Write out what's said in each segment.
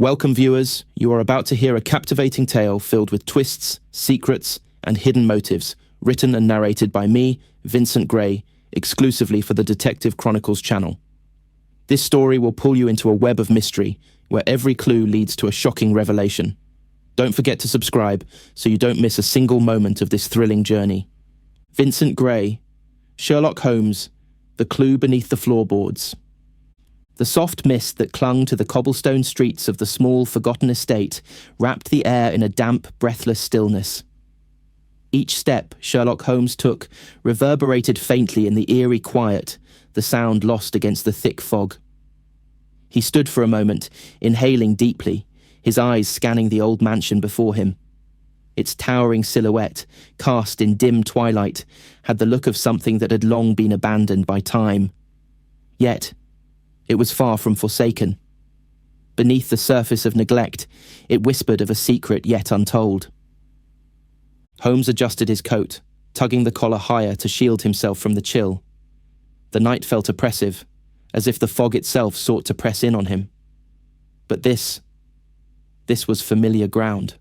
Welcome, viewers. You are about to hear a captivating tale filled with twists, secrets, and hidden motives, written and narrated by me, Vincent Gray, exclusively for the Detective Chronicles channel. This story will pull you into a web of mystery, where every clue leads to a shocking revelation. Don't forget to subscribe so you don't miss a single moment of this thrilling journey. Vincent Gray, Sherlock Holmes, The Clue Beneath the Floorboards. The soft mist that clung to the cobblestone streets of the small, forgotten estate wrapped the air in a damp, breathless stillness. Each step Sherlock Holmes took reverberated faintly in the eerie quiet, the sound lost against the thick fog. He stood for a moment, inhaling deeply, his eyes scanning the old mansion before him. Its towering silhouette, cast in dim twilight, had the look of something that had long been abandoned by time. Yet, it was far from forsaken. Beneath the surface of neglect, it whispered of a secret yet untold. Holmes adjusted his coat, tugging the collar higher to shield himself from the chill. The night felt oppressive, as if the fog itself sought to press in on him. But this was familiar ground.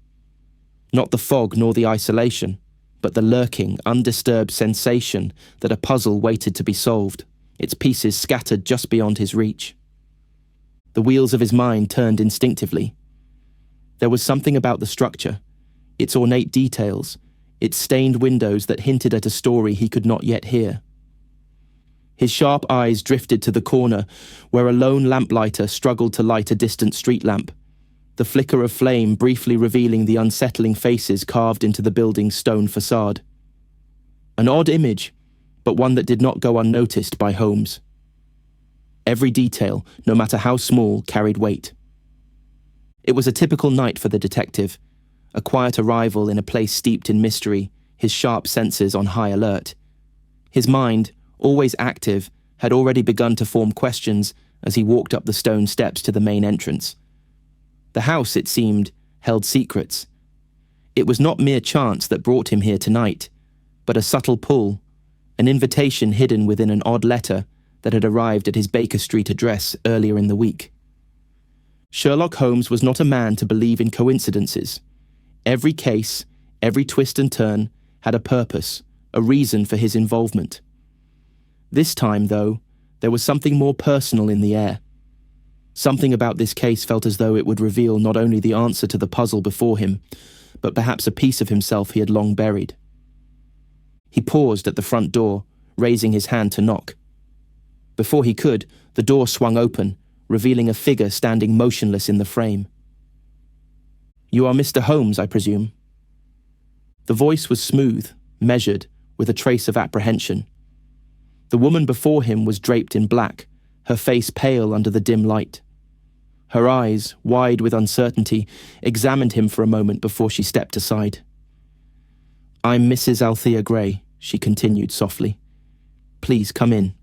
Not the fog nor the isolation, but the lurking, undisturbed sensation that a puzzle waited to be solved, its pieces scattered just beyond his reach. The wheels of his mind turned instinctively. There was something about the structure, its ornate details, its stained windows that hinted at a story he could not yet hear. His sharp eyes drifted to the corner where a lone lamplighter struggled to light a distant street lamp, the flicker of flame briefly revealing the unsettling faces carved into the building's stone facade. An odd image, but one that did not go unnoticed by Holmes. Every detail, no matter how small, carried weight. It was a typical night for the detective, a quiet arrival in a place steeped in mystery, his sharp senses on high alert. His mind, always active, had already begun to form questions as he walked up the stone steps to the main entrance. The house, it seemed, held secrets. It was not mere chance that brought him here tonight, but a subtle pull, an invitation hidden within an odd letter that had arrived at his Baker Street address earlier in the week. Sherlock Holmes was not a man to believe in coincidences. Every case, every twist and turn, had a purpose, a reason for his involvement. This time, though, there was something more personal in the air. Something about this case felt as though it would reveal not only the answer to the puzzle before him, but perhaps a piece of himself he had long buried. He paused at the front door, raising his hand to knock. Before he could, the door swung open, revealing a figure standing motionless in the frame. "You are Mr. Holmes, I presume?" The voice was smooth, measured, with a trace of apprehension. The woman before him was draped in black, her face pale under the dim light. Her eyes, wide with uncertainty, examined him for a moment before she stepped aside. "I'm Mrs. Althea Gray," she continued softly. "Please come in."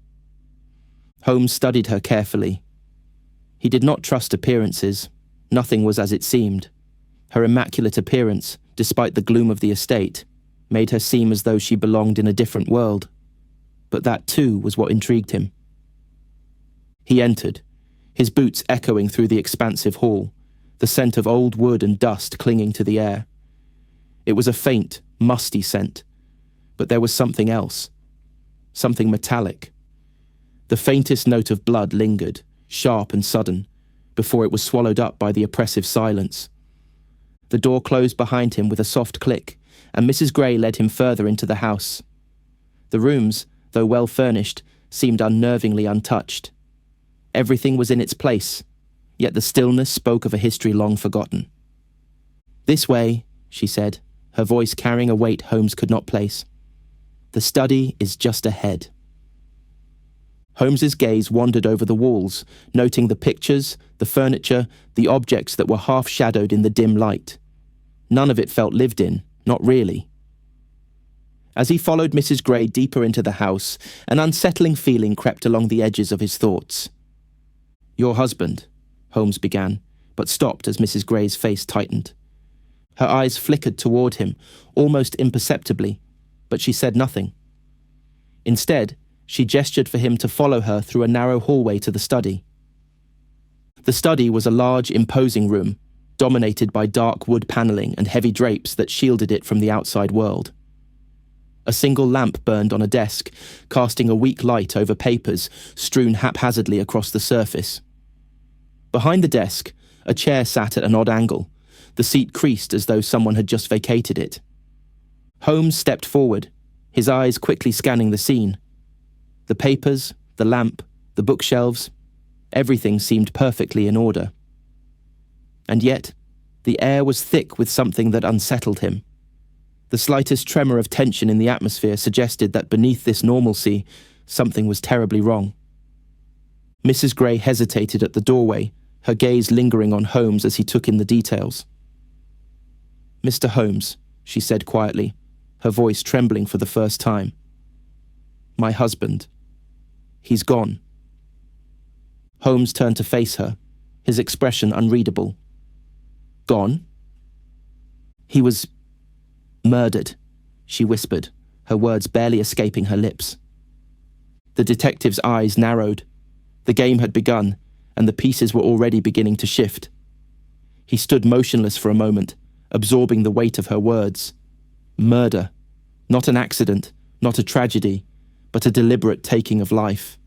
Holmes studied her carefully. He did not trust appearances. Nothing was as it seemed. Her immaculate appearance, despite the gloom of the estate, made her seem as though she belonged in a different world. But that too was what intrigued him. He entered, his boots echoing through the expansive hall, the scent of old wood and dust clinging to the air. It was a faint, musty scent, but there was something else, something metallic. The faintest note of blood lingered, sharp and sudden, before it was swallowed up by the oppressive silence. The door closed behind him with a soft click, and Mrs. Gray led him further into the house. The rooms, though well furnished, seemed unnervingly untouched. Everything was in its place, yet the stillness spoke of a history long forgotten. "This way," she said, her voice carrying a weight Holmes could not place. "The study is just ahead." Holmes's gaze wandered over the walls, noting the pictures, the furniture, the objects that were half-shadowed in the dim light. None of it felt lived in, not really. As he followed Mrs. Gray deeper into the house, an unsettling feeling crept along the edges of his thoughts. "Your husband," Holmes began, but stopped as Mrs. Gray's face tightened. Her eyes flickered toward him, almost imperceptibly, but she said nothing. Instead, she gestured for him to follow her through a narrow hallway to the study. The study was a large, imposing room, dominated by dark wood paneling and heavy drapes that shielded it from the outside world. A single lamp burned on a desk, casting a weak light over papers strewn haphazardly across the surface. Behind the desk, a chair sat at an odd angle, the seat creased as though someone had just vacated it. Holmes stepped forward, his eyes quickly scanning the scene. The papers, the lamp, the bookshelves, everything seemed perfectly in order. And yet, the air was thick with something that unsettled him. The slightest tremor of tension in the atmosphere suggested that beneath this normalcy, something was terribly wrong. Mrs. Gray hesitated at the doorway, her gaze lingering on Holmes as he took in the details. "Mr. Holmes," she said quietly, her voice trembling for the first time. "My husband. He's gone." Holmes turned to face her, his expression unreadable. "Gone?" "He was murdered," she whispered, her words barely escaping her lips. The detective's eyes narrowed. The game had begun, and the pieces were already beginning to shift. He stood motionless for a moment, absorbing the weight of her words. Murder. Not an accident, not a tragedy, but a deliberate taking of life.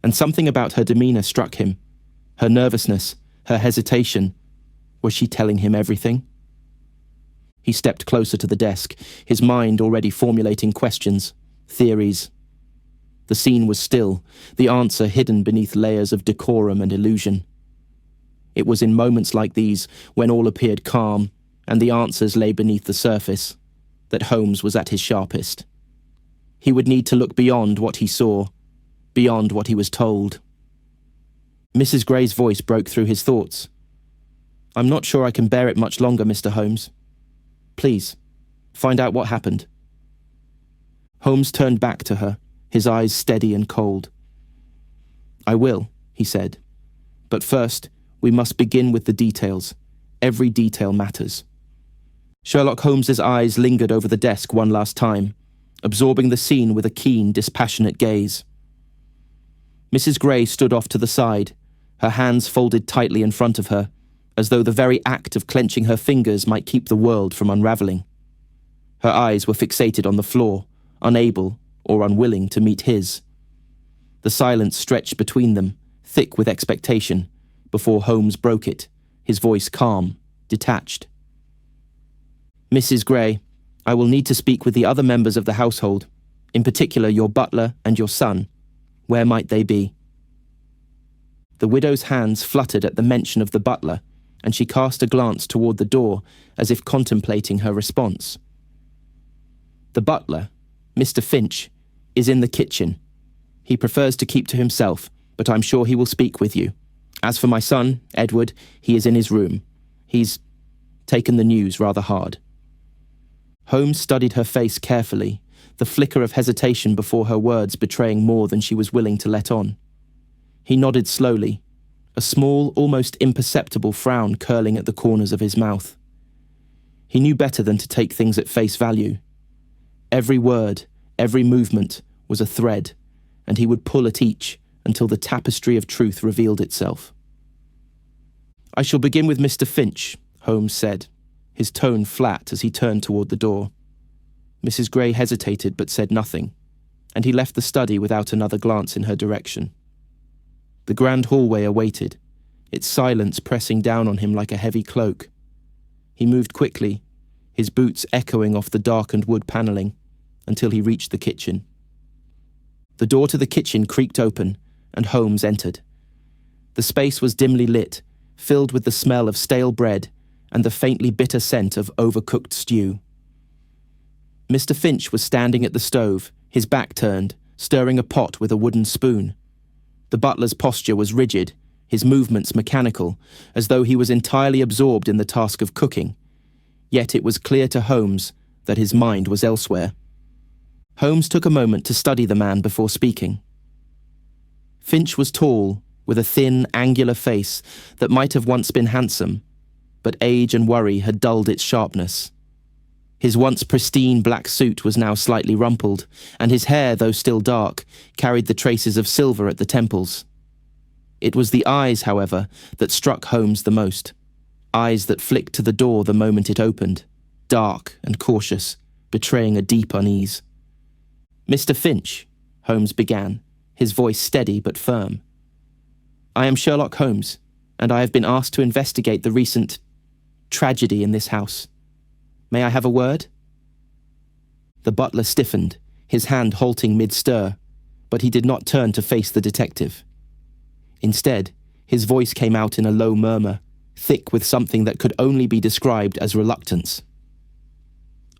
And something about her demeanor struck him. Her nervousness, her hesitation. Was she telling him everything? He stepped closer to the desk, his mind already formulating questions, theories. The scene was still, the answer hidden beneath layers of decorum and illusion. It was in moments like these, when all appeared calm, and the answers lay beneath the surface, that Holmes was at his sharpest. He would need to look beyond what he saw, beyond what he was told. Mrs. Gray's voice broke through his thoughts. "I'm not sure I can bear it much longer, Mr. Holmes. Please, find out what happened." Holmes turned back to her, his eyes steady and cold. "I will," he said. "But first, we must begin with the details. Every detail matters." Sherlock Holmes's eyes lingered over the desk one last time, absorbing the scene with a keen, dispassionate gaze. Mrs. Gray stood off to the side, her hands folded tightly in front of her, as though the very act of clenching her fingers might keep the world from unraveling. Her eyes were fixated on the floor, unable or unwilling to meet his. The silence stretched between them, thick with expectation, before Holmes broke it, his voice calm, detached. "Mrs. Gray, I will need to speak with the other members of the household, in particular your butler and your son. Where might they be?" The widow's hands fluttered at the mention of the butler, and she cast a glance toward the door, as if contemplating her response. "The butler, Mr. Finch, is in the kitchen. He prefers to keep to himself, but I'm sure he will speak with you. As for my son, Edward, he is in his room. He's taken the news rather hard." Holmes studied her face carefully, the flicker of hesitation before her words betraying more than she was willing to let on. He nodded slowly, a small, almost imperceptible frown curling at the corners of his mouth. He knew better than to take things at face value. Every word, every movement was a thread, and he would pull at each until the tapestry of truth revealed itself. "I shall begin with Mr. Finch," Holmes said, his tone flat as he turned toward the door. Mrs. Gray hesitated but said nothing, and he left the study without another glance in her direction. The grand hallway awaited, its silence pressing down on him like a heavy cloak. He moved quickly, his boots echoing off the darkened wood paneling, until he reached the kitchen. The door to the kitchen creaked open, and Holmes entered. The space was dimly lit, filled with the smell of stale bread and the faintly bitter scent of overcooked stew. Mr. Finch was standing at the stove, his back turned, stirring a pot with a wooden spoon. The butler's posture was rigid, his movements mechanical, as though he was entirely absorbed in the task of cooking. Yet it was clear to Holmes that his mind was elsewhere. Holmes took a moment to study the man before speaking. Finch was tall, with a thin, angular face that might have once been handsome, but age and worry had dulled its sharpness. His once pristine black suit was now slightly rumpled, and his hair, though still dark, carried the traces of silver at the temples. It was the eyes, however, that struck Holmes the most. Eyes that flicked to the door the moment it opened, dark and cautious, betraying a deep unease. "Mr. Finch," Holmes began, his voice steady but firm. "I am Sherlock Holmes, and I have been asked to investigate the recent tragedy in this house. May I have a word?" The butler stiffened, his hand halting mid-stir, but he did not turn to face the detective. Instead, his voice came out in a low murmur, thick with something that could only be described as reluctance.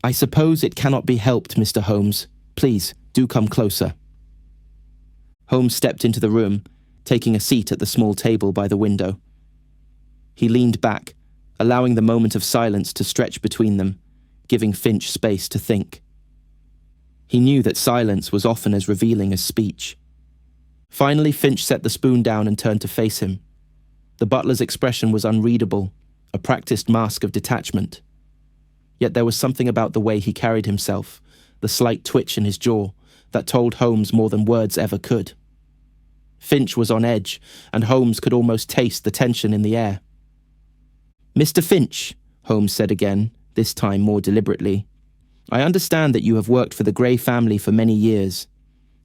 "I suppose it cannot be helped, Mr. Holmes. Please, do come closer." Holmes stepped into the room, taking a seat at the small table by the window. He leaned back, allowing the moment of silence to stretch between them, giving Finch space to think. He knew that silence was often as revealing as speech. Finally, Finch set the spoon down and turned to face him. The butler's expression was unreadable, a practiced mask of detachment. Yet there was something about the way he carried himself, the slight twitch in his jaw, that told Holmes more than words ever could. Finch was on edge, and Holmes could almost taste the tension in the air. "Mr. Finch," Holmes said again, this time more deliberately, "I understand that you have worked for the Grey family for many years.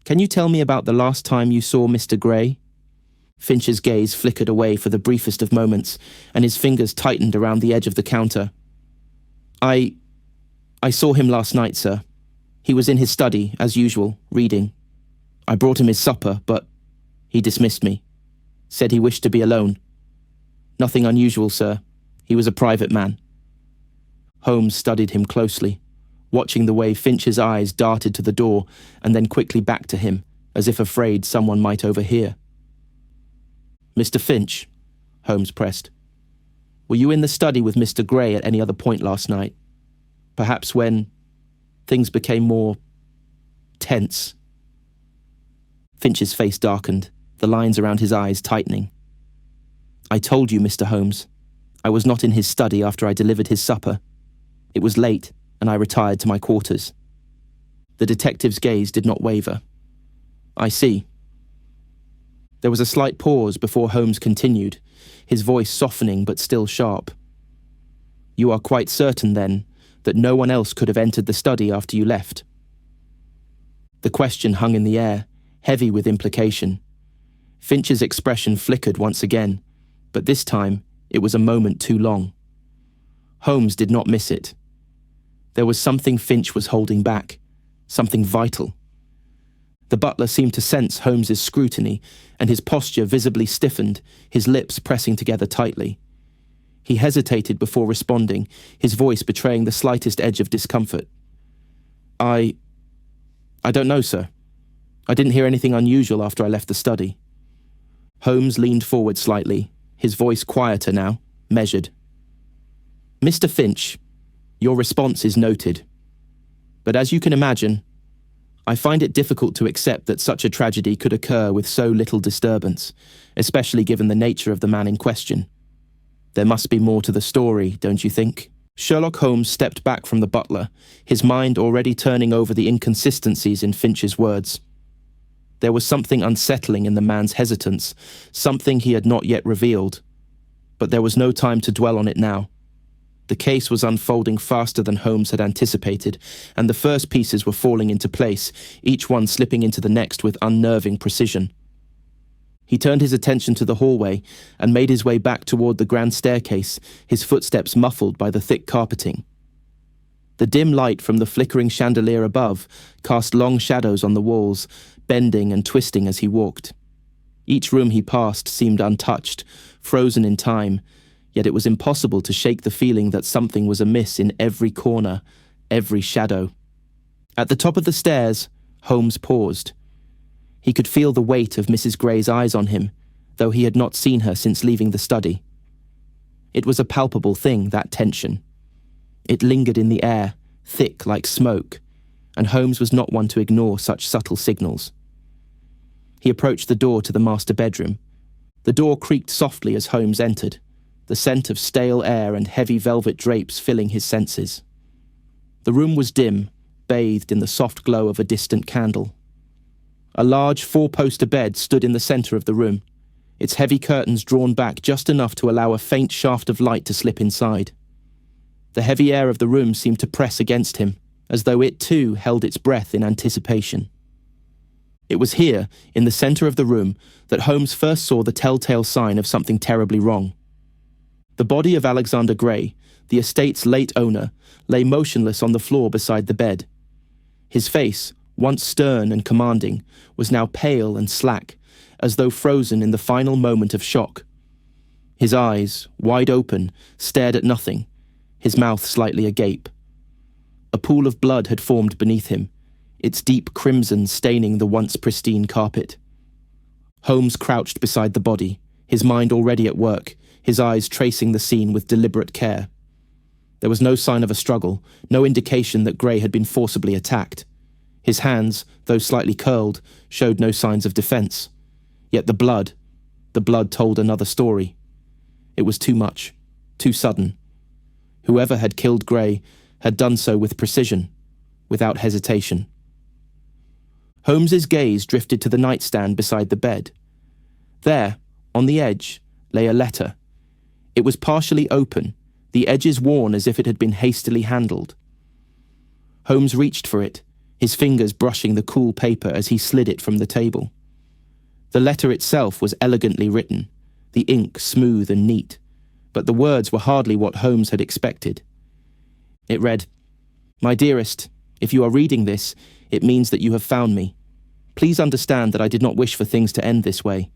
Can you tell me about the last time you saw Mr. Grey?" Finch's gaze flickered away for the briefest of moments, and his fingers tightened around the edge of the counter. I saw him last night, sir. He was in his study, as usual, reading. I brought him his supper, but he dismissed me. Said he wished to be alone. Nothing unusual, sir. He was a private man." Holmes studied him closely, watching the way Finch's eyes darted to the door and then quickly back to him, as if afraid someone might overhear. "Mr. Finch," Holmes pressed, "were you in the study with Mr. Grey at any other point last night? Perhaps when things became more tense?" Finch's face darkened, the lines around his eyes tightening. "I told you, Mr. Holmes. I was not in his study after I delivered his supper. It was late, and I retired to my quarters." The detective's gaze did not waver. "I see." There was a slight pause before Holmes continued, his voice softening but still sharp. "You are quite certain, then, that no one else could have entered the study after you left?" The question hung in the air, heavy with implication. Finch's expression flickered once again, but this time it was a moment too long. Holmes did not miss it. There was something Finch was holding back, something vital. The butler seemed to sense Holmes's scrutiny, and his posture visibly stiffened, his lips pressing together tightly. He hesitated before responding, his voice betraying the slightest edge of discomfort. I don't know, sir. I didn't hear anything unusual after I left the study." Holmes leaned forward slightly, his voice quieter now, measured. "Mr. Finch, your response is noted. But as you can imagine, I find it difficult to accept that such a tragedy could occur with so little disturbance, especially given the nature of the man in question. There must be more to the story, don't you think?" Sherlock Holmes stepped back from the butler, his mind already turning over the inconsistencies in Finch's words. There was something unsettling in the man's hesitance, something he had not yet revealed. But there was no time to dwell on it now. The case was unfolding faster than Holmes had anticipated, and the first pieces were falling into place, each one slipping into the next with unnerving precision. He turned his attention to the hallway and made his way back toward the grand staircase, his footsteps muffled by the thick carpeting. The dim light from the flickering chandelier above cast long shadows on the walls, bending and twisting as he walked. Each room he passed seemed untouched, frozen in time, yet it was impossible to shake the feeling that something was amiss in every corner, every shadow. At the top of the stairs, Holmes paused. He could feel the weight of Mrs. Grey's eyes on him, though he had not seen her since leaving the study. It was a palpable thing, that tension. It lingered in the air, thick like smoke, and Holmes was not one to ignore such subtle signals. He approached the door to the master bedroom. The door creaked softly as Holmes entered, the scent of stale air and heavy velvet drapes filling his senses. The room was dim, bathed in the soft glow of a distant candle. A large four-poster bed stood in the center of the room, its heavy curtains drawn back just enough to allow a faint shaft of light to slip inside. The heavy air of the room seemed to press against him, as though it too held its breath in anticipation. It was here, in the centre of the room, that Holmes first saw the telltale sign of something terribly wrong. The body of Alexander Gray, the estate's late owner, lay motionless on the floor beside the bed. His face, once stern and commanding, was now pale and slack, as though frozen in the final moment of shock. His eyes, wide open, stared at nothing, his mouth slightly agape. A pool of blood had formed beneath him, its deep crimson staining the once pristine carpet. Holmes crouched beside the body, his mind already at work, his eyes tracing the scene with deliberate care. There was no sign of a struggle, no indication that Gray had been forcibly attacked. His hands, though slightly curled, showed no signs of defense. Yet the blood told another story. It was too much, too sudden. Whoever had killed Gray had done so with precision, without hesitation. Holmes's gaze drifted to the nightstand beside the bed. There, on the edge, lay a letter. It was partially open, the edges worn as if it had been hastily handled. Holmes reached for it, his fingers brushing the cool paper as he slid it from the table. The letter itself was elegantly written, the ink smooth and neat, but the words were hardly what Holmes had expected. It read, "My dearest, if you are reading this, it means that you have found me. Please understand that I did not wish for things to end this way.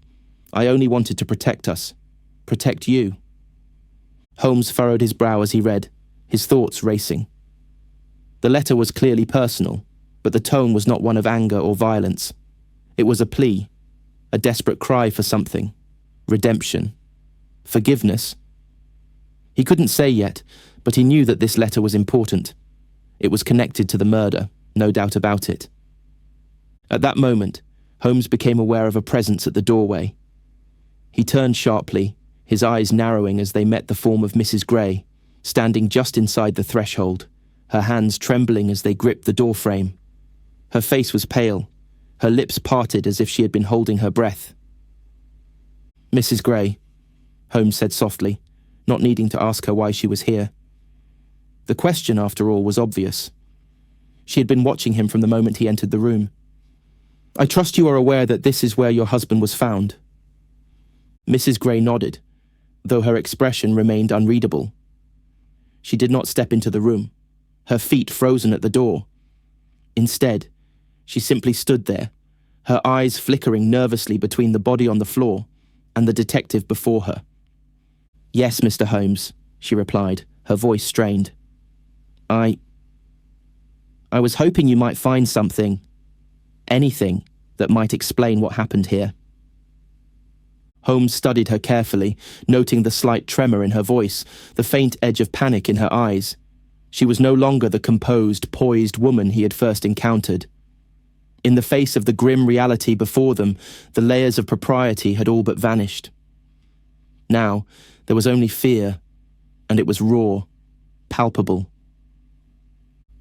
I only wanted to protect us. Protect you." Holmes furrowed his brow as he read, his thoughts racing. The letter was clearly personal, but the tone was not one of anger or violence. It was a plea, a desperate cry for something, redemption, forgiveness. He couldn't say yet, but he knew that this letter was important. It was connected to the murder, no doubt about it. At that moment, Holmes became aware of a presence at the doorway. He turned sharply, his eyes narrowing as they met the form of Mrs. Gray, standing just inside the threshold, her hands trembling as they gripped the doorframe. Her face was pale, her lips parted as if she had been holding her breath. "Mrs. Gray," Holmes said softly, not needing to ask her why she was here. The question, after all, was obvious. She had been watching him from the moment he entered the room. "I trust you are aware that this is where your husband was found." Mrs. Gray nodded, though her expression remained unreadable. She did not step into the room, her feet frozen at the door. Instead, she simply stood there, her eyes flickering nervously between the body on the floor and the detective before her. "Yes, Mr. Holmes," she replied, her voice strained. I was hoping you might find something, anything, that might explain what happened here." Holmes studied her carefully, noting the slight tremor in her voice, the faint edge of panic in her eyes. She was no longer the composed, poised woman he had first encountered. In the face of the grim reality before them, the layers of propriety had all but vanished. Now, there was only fear, and it was raw, palpable.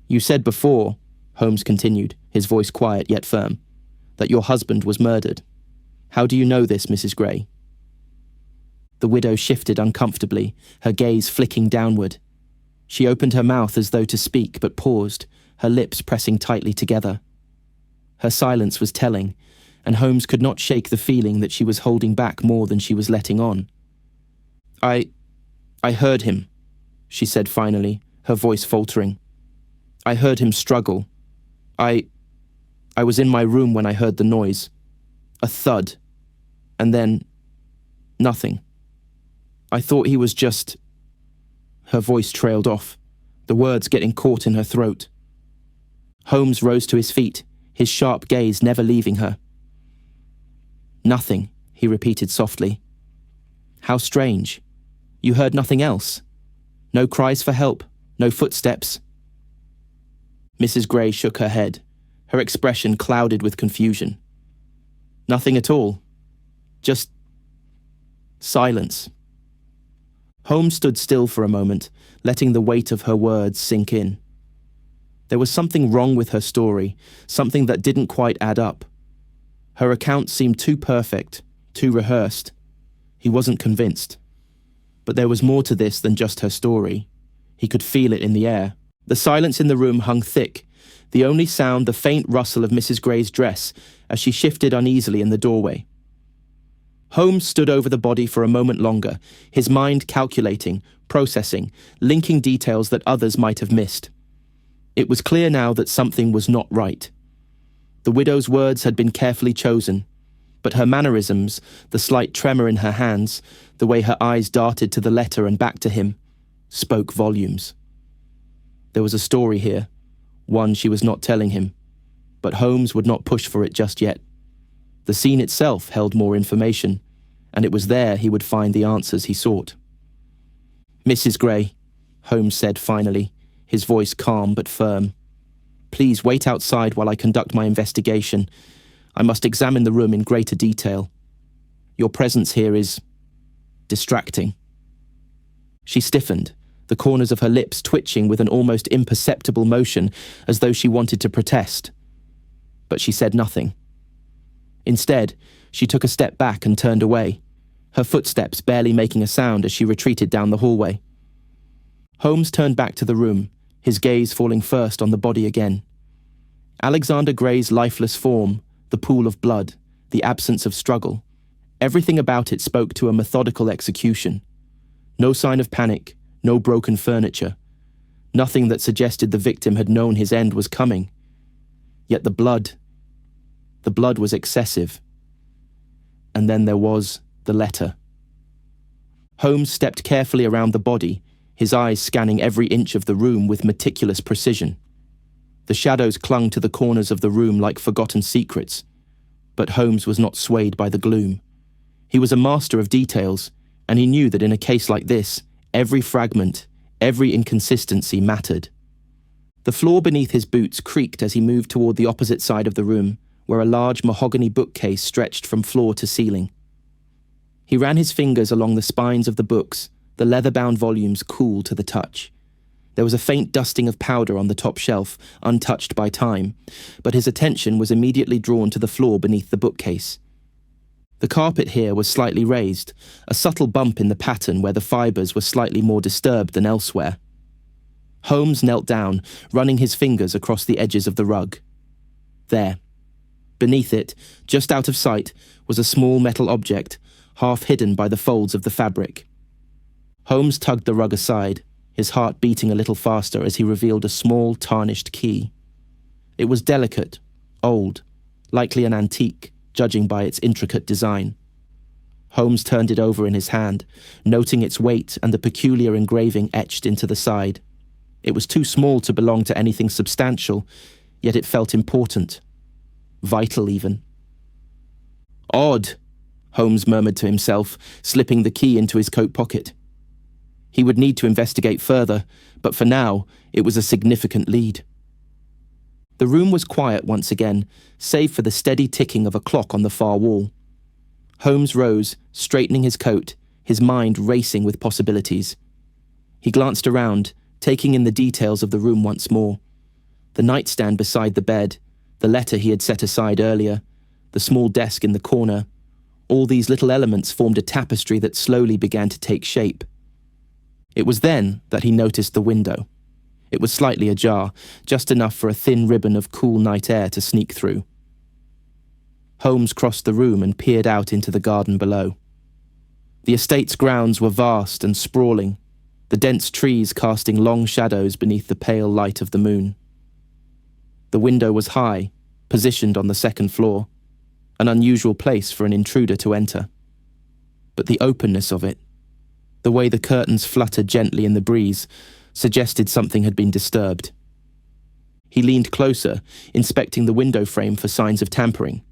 "You said before," Holmes continued, his voice quiet yet firm, "that your husband was murdered. How do you know this, Mrs. Gray?" The widow shifted uncomfortably, her gaze flicking downward. She opened her mouth as though to speak, but paused, her lips pressing tightly together. Her silence was telling, and Holmes could not shake the feeling that she was holding back more than she was letting on. I heard him," she said finally, her voice faltering. "I heard him struggle. I was in my room when I heard the noise. A thud. And then nothing. I thought he was just..." Her voice trailed off, the words getting caught in her throat. Holmes rose to his feet, his sharp gaze never leaving her. "Nothing," he repeated softly. "How strange. You heard nothing else? No cries for help, no footsteps?" Mrs. Gray shook her head, her expression clouded with confusion. "Nothing at all. Just silence." Holmes stood still for a moment, letting the weight of her words sink in. There was something wrong with her story, something that didn't quite add up. Her account seemed too perfect, too rehearsed, He wasn't convinced. But there was more to this than just her story. He could feel it in the air. The silence in the room hung thick, the only sound the faint rustle of Mrs. Gray's dress as she shifted uneasily in the doorway. Holmes stood over the body for a moment longer, his mind calculating, processing, linking details that others might have missed. It was clear now that something was not right. The widow's words had been carefully chosen, but her mannerisms, the slight tremor in her hands, the way her eyes darted to the letter and back to him, spoke volumes. There was a story here, one she was not telling him, but Holmes would not push for it just yet. The scene itself held more information, and it was there he would find the answers he sought. "Mrs. Gray," Holmes said finally, his voice calm but firm, "please wait outside while I conduct my investigation. I must examine the room in greater detail. Your presence here is distracting." She stiffened, the corners of her lips twitching with an almost imperceptible motion as though she wanted to protest. But she said nothing. Instead, she took a step back and turned away, her footsteps barely making a sound as she retreated down the hallway. Holmes turned back to the room, his gaze falling first on the body again. Alexander Gray's lifeless form, the pool of blood, the absence of struggle, everything about it spoke to a methodical execution. No sign of panic, no broken furniture, nothing that suggested the victim had known his end was coming. Yet the blood was excessive. And then there was the letter. Holmes stepped carefully around the body, his eyes scanning every inch of the room with meticulous precision. The shadows clung to the corners of the room like forgotten secrets, but Holmes was not swayed by the gloom. He was a master of details, and he knew that in a case like this, every fragment, every inconsistency mattered. The floor beneath his boots creaked as he moved toward the opposite side of the room, where a large mahogany bookcase stretched from floor to ceiling. He ran his fingers along the spines of the books, the leather-bound volumes cool to the touch. There was a faint dusting of powder on the top shelf, untouched by time, but his attention was immediately drawn to the floor beneath the bookcase. The carpet here was slightly raised, a subtle bump in the pattern where the fibres were slightly more disturbed than elsewhere. Holmes knelt down, running his fingers across the edges of the rug. There, beneath it, just out of sight, was a small metal object, half hidden by the folds of the fabric. Holmes tugged the rug aside, his heart beating a little faster as he revealed a small, tarnished key. It was delicate, old, likely an antique, judging by its intricate design. Holmes turned it over in his hand, noting its weight and the peculiar engraving etched into the side. It was too small to belong to anything substantial, yet it felt important. Vital, even. "Odd," Holmes murmured to himself, slipping the key into his coat pocket. He would need to investigate further, but for now, it was a significant lead. The room was quiet once again, save for the steady ticking of a clock on the far wall. Holmes rose, straightening his coat, his mind racing with possibilities. He glanced around, taking in the details of the room once more. The nightstand beside the bed, the letter he had set aside earlier, the small desk in the corner. All these little elements formed a tapestry that slowly began to take shape. It was then that he noticed the window. It was slightly ajar, just enough for a thin ribbon of cool night air to sneak through. Holmes crossed the room and peered out into the garden below. The estate's grounds were vast and sprawling, the dense trees casting long shadows beneath the pale light of the moon. The window was high, positioned on the second floor, an unusual place for an intruder to enter. But the openness of it, the way the curtains fluttered gently in the breeze, suggested something had been disturbed. He leaned closer, inspecting the window frame for signs of tampering.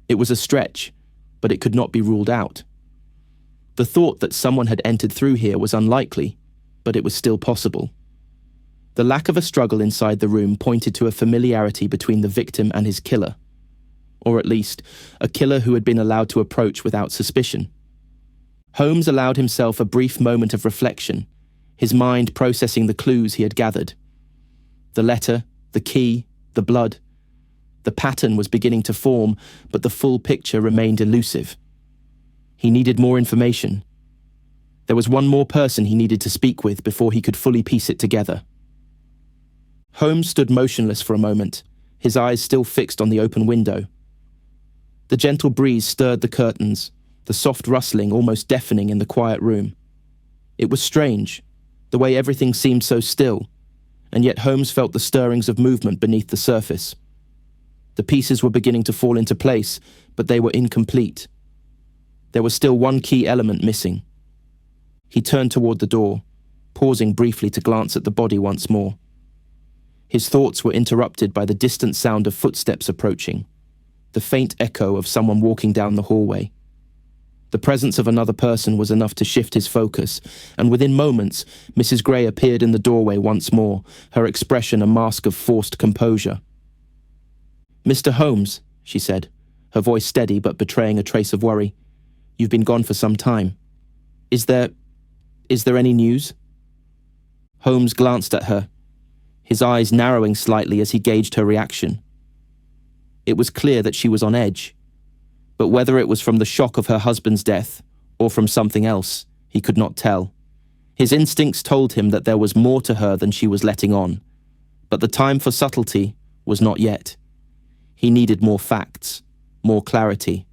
It was a stretch, but it could not be ruled out. The thought that someone had entered through here was unlikely, but it was still possible. The lack of a struggle inside the room pointed to a familiarity between the victim and his killer, or at least, a killer who had been allowed to approach without suspicion. Holmes allowed himself a brief moment of reflection, his mind processing the clues he had gathered. The letter, the key, the blood. The pattern was beginning to form, but the full picture remained elusive. He needed more information. There was one more person he needed to speak with before he could fully piece it together. Holmes stood motionless for a moment, his eyes still fixed on the open window. The gentle breeze stirred the curtains, the soft rustling almost deafening in the quiet room. It was strange, the way everything seemed so still, and yet Holmes felt the stirrings of movement beneath the surface. The pieces were beginning to fall into place, but they were incomplete. There was still one key element missing. He turned toward the door, pausing briefly to glance at the body once more. His thoughts were interrupted by the distant sound of footsteps approaching, the faint echo of someone walking down the hallway. The presence of another person was enough to shift his focus, and within moments, Mrs. Gray appeared in the doorway once more, her expression a mask of forced composure. "Mr. Holmes," she said, her voice steady but betraying a trace of worry. "You've been gone for some time. Is there any news?" Holmes glanced at her, his eyes narrowing slightly as he gauged her reaction. It was clear that she was on edge, but whether it was from the shock of her husband's death or from something else, he could not tell. His instincts told him that there was more to her than she was letting on, but the time for subtlety was not yet. He needed more facts, more clarity.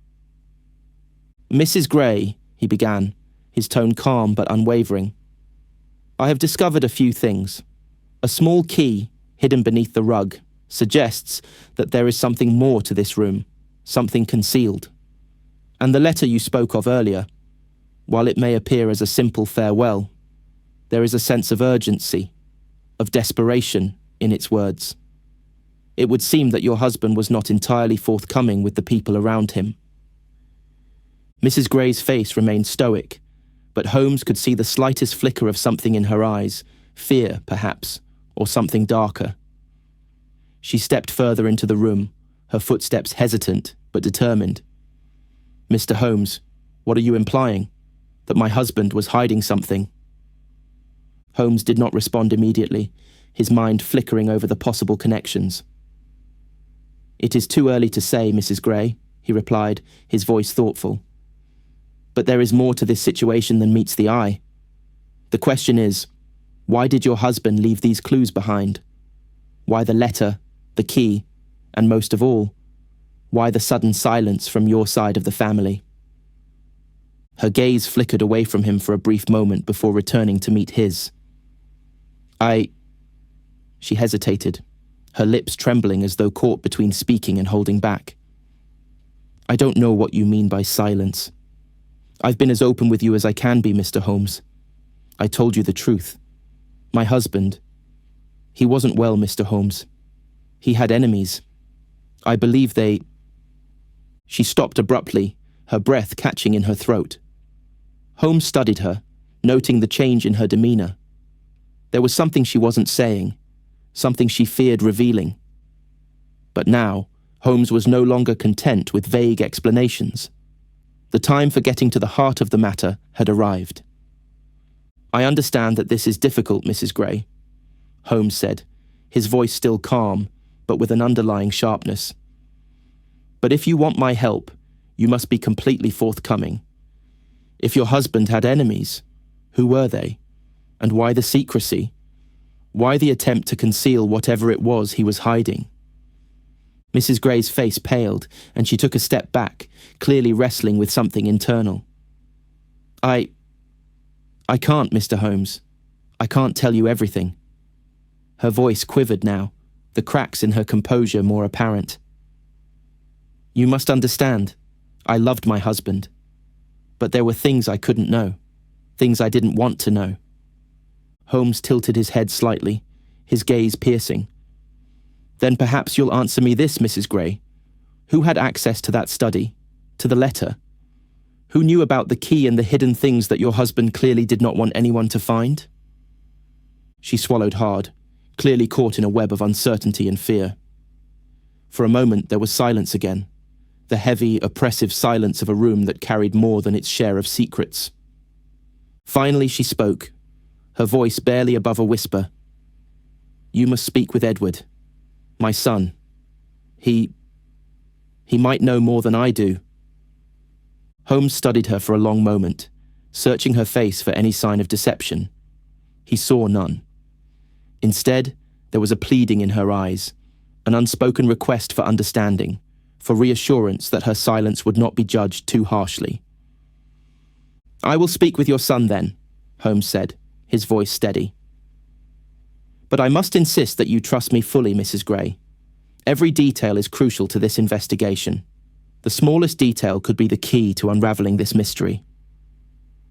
"Mrs. Gray," he began, his tone calm but unwavering. "I have discovered a few things. A small key, hidden beneath the rug, suggests that there is something more to this room, something concealed. And the letter you spoke of earlier, while it may appear as a simple farewell, there is a sense of urgency, of desperation in its words. It would seem that your husband was not entirely forthcoming with the people around him." Mrs. Gray's face remained stoic, but Holmes could see the slightest flicker of something in her eyes, fear, perhaps, or something darker. She stepped further into the room, her footsteps hesitant but determined. "Mr. Holmes, what are you implying? That my husband was hiding something?" Holmes did not respond immediately, his mind flickering over the possible connections. "It is too early to say, Mrs. Gray," he replied, his voice thoughtful. "But there is more to this situation than meets the eye. The question is, why did your husband leave these clues behind? Why the letter, the key, and most of all, why the sudden silence from your side of the family?" Her gaze flickered away from him for a brief moment before returning to meet his. She hesitated, her lips trembling as though caught between speaking and holding back. "I don't know what you mean by silence. I've been as open with you as I can be, Mr. Holmes. I told you the truth. My husband, he wasn't well, Mr. Holmes. He had enemies. I believe they..." She stopped abruptly, her breath catching in her throat. Holmes studied her, noting the change in her demeanor. There was something she wasn't saying, something she feared revealing. But now, Holmes was no longer content with vague explanations. The time for getting to the heart of the matter had arrived. "I understand that this is difficult, Mrs. Gray," Holmes said, his voice still calm, but with an underlying sharpness. "But if you want my help, you must be completely forthcoming. If your husband had enemies, who were they? And why the secrecy? Why the attempt to conceal whatever it was he was hiding?" Mrs. Gray's face paled, and she took a step back, clearly wrestling with something internal. I can't, Mr. Holmes. I can't tell you everything." Her voice quivered now, the cracks in her composure more apparent. "You must understand, I loved my husband. But there were things I couldn't know, things I didn't want to know." Holmes tilted his head slightly, his gaze piercing. "Then perhaps you'll answer me this, Mrs. Gray. Who had access to that study, to the letter? Who knew about the key and the hidden things that your husband clearly did not want anyone to find?" She swallowed hard, clearly caught in a web of uncertainty and fear. For a moment there was silence again, the heavy, oppressive silence of a room that carried more than its share of secrets. Finally she spoke, her voice barely above a whisper. "You must speak with Edward, my son. He might know more than I do." Holmes studied her for a long moment, searching her face for any sign of deception. He saw none. Instead, there was a pleading in her eyes, an unspoken request for understanding, for reassurance that her silence would not be judged too harshly. "I will speak with your son then," Holmes said, his voice steady. "But I must insist that you trust me fully, Mrs. Gray. Every detail is crucial to this investigation. The smallest detail could be the key to unraveling this mystery."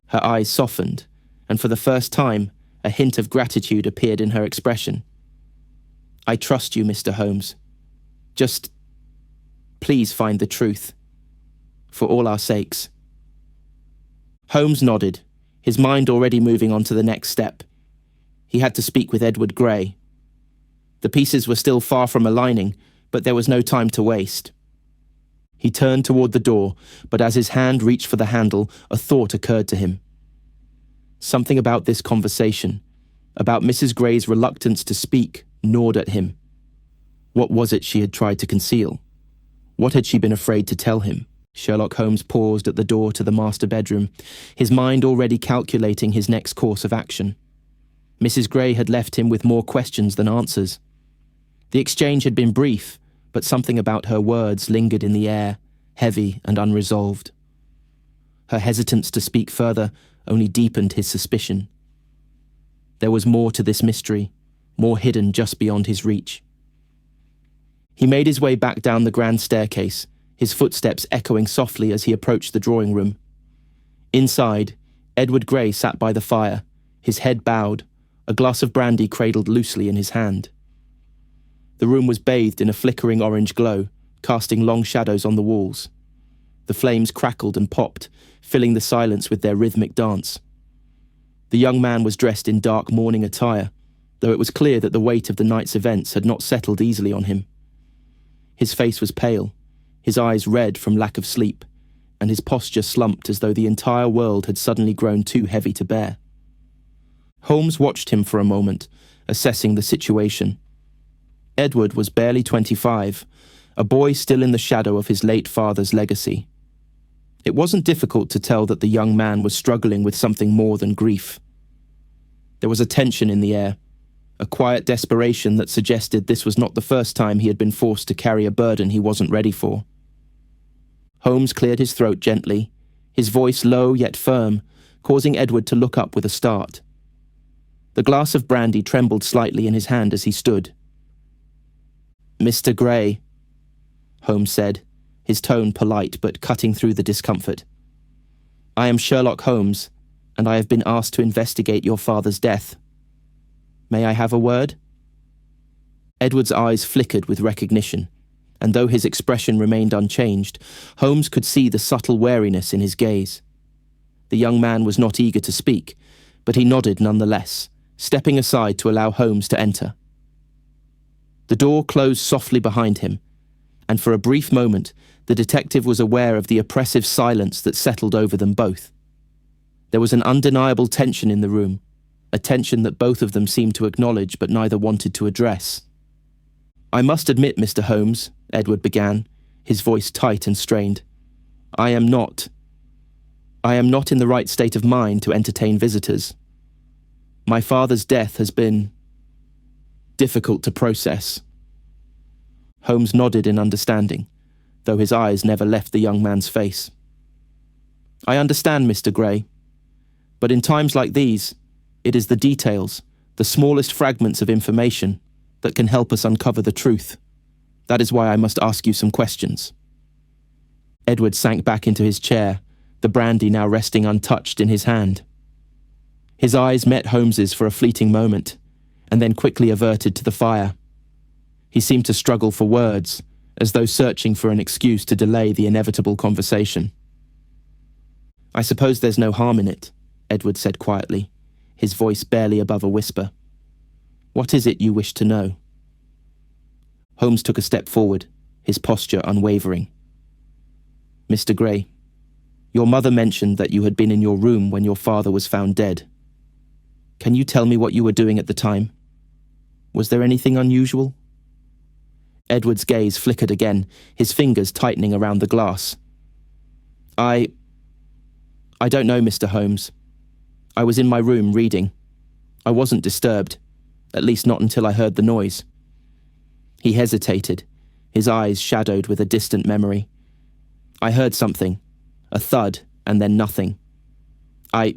Her eyes softened, and for the first time, a hint of gratitude appeared in her expression. "I trust you, Mr. Holmes. Just, please find the truth. For all our sakes." Holmes nodded, his mind already moving on to the next step. He had to speak with Edward Gray. The pieces were still far from aligning, but there was no time to waste. He turned toward the door, but as his hand reached for the handle, a thought occurred to him. Something about this conversation, about Mrs. Gray's reluctance to speak, gnawed at him. What was it she had tried to conceal? What had she been afraid to tell him? Sherlock Holmes paused at the door to the master bedroom, his mind already calculating his next course of action. Mrs. Gray had left him with more questions than answers. The exchange had been brief, but something about her words lingered in the air, heavy and unresolved. Her hesitance to speak further only deepened his suspicion. There was more to this mystery, more hidden just beyond his reach. He made his way back down the grand staircase, his footsteps echoing softly as he approached the drawing room. Inside, Edward Gray sat by the fire, his head bowed, a glass of brandy cradled loosely in his hand. The room was bathed in a flickering orange glow, casting long shadows on the walls. The flames crackled and popped, filling the silence with their rhythmic dance. The young man was dressed in dark mourning attire, though it was clear that the weight of the night's events had not settled easily on him. His face was pale, his eyes red from lack of sleep, and his posture slumped as though the entire world had suddenly grown too heavy to bear. Holmes watched him for a moment, assessing the situation. Edward was barely 25, a boy still in the shadow of his late father's legacy. It wasn't difficult to tell that the young man was struggling with something more than grief. There was a tension in the air, a quiet desperation that suggested this was not the first time he had been forced to carry a burden he wasn't ready for. Holmes cleared his throat gently, his voice low yet firm, causing Edward to look up with a start. The glass of brandy trembled slightly in his hand as he stood. "Mr. Gray," Holmes said, his tone polite but cutting through the discomfort. "I am Sherlock Holmes, and I have been asked to investigate your father's death. May I have a word?" Edward's eyes flickered with recognition, and though his expression remained unchanged, Holmes could see the subtle wariness in his gaze. The young man was not eager to speak, but he nodded nonetheless, stepping aside to allow Holmes to enter. The door closed softly behind him, and for a brief moment, the detective was aware of the oppressive silence that settled over them both. There was an undeniable tension in the room, a tension that both of them seemed to acknowledge but neither wanted to address. "I must admit, Mr. Holmes," Edward began, his voice tight and strained, I am not in the right state of mind to entertain visitors. My father's death has been difficult to process." Holmes nodded in understanding, though his eyes never left the young man's face. "I understand, Mr. Gray, but in times like these, it is the details, the smallest fragments of information, that can help us uncover the truth. That is why I must ask you some questions." Edward sank back into his chair, the brandy now resting untouched in his hand. His eyes met Holmes's for a fleeting moment, and then quickly averted to the fire. He seemed to struggle for words, as though searching for an excuse to delay the inevitable conversation. "I suppose there's no harm in it," Edward said quietly, his voice barely above a whisper. "What is it you wish to know?" Holmes took a step forward, his posture unwavering. "Mr. Gray, your mother mentioned that you had been in your room when your father was found dead. Can you tell me what you were doing at the time? Was there anything unusual?" Edward's gaze flickered again, his fingers tightening around the glass. I I don't know, Mr. Holmes. I was in my room reading. I wasn't disturbed, at least not until I heard the noise. He hesitated, his eyes shadowed with a distant memory. I heard something, a thud, and then nothing. I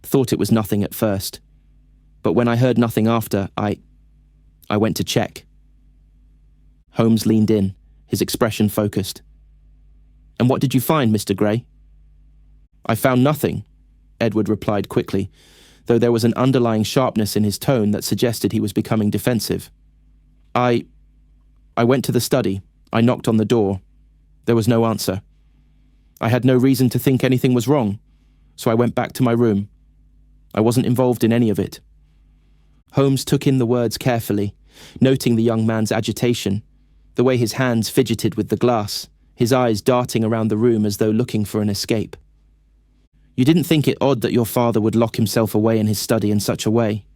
thought it was nothing at first, but when I heard nothing after, I went to check. Holmes leaned in, his expression focused. And what did you find, Mr. Gray? I found nothing, Edward replied quickly, though there was an underlying sharpness in his tone that suggested he was becoming defensive. I went to the study. I knocked on the door. There was no answer. I had no reason to think anything was wrong, so I went back to my room. I wasn't involved in any of it. Holmes took in the words carefully, noting the young man's agitation, the way his hands fidgeted with the glass, his eyes darting around the room as though looking for an escape. You didn't think it odd that your father would lock himself away in his study in such a way?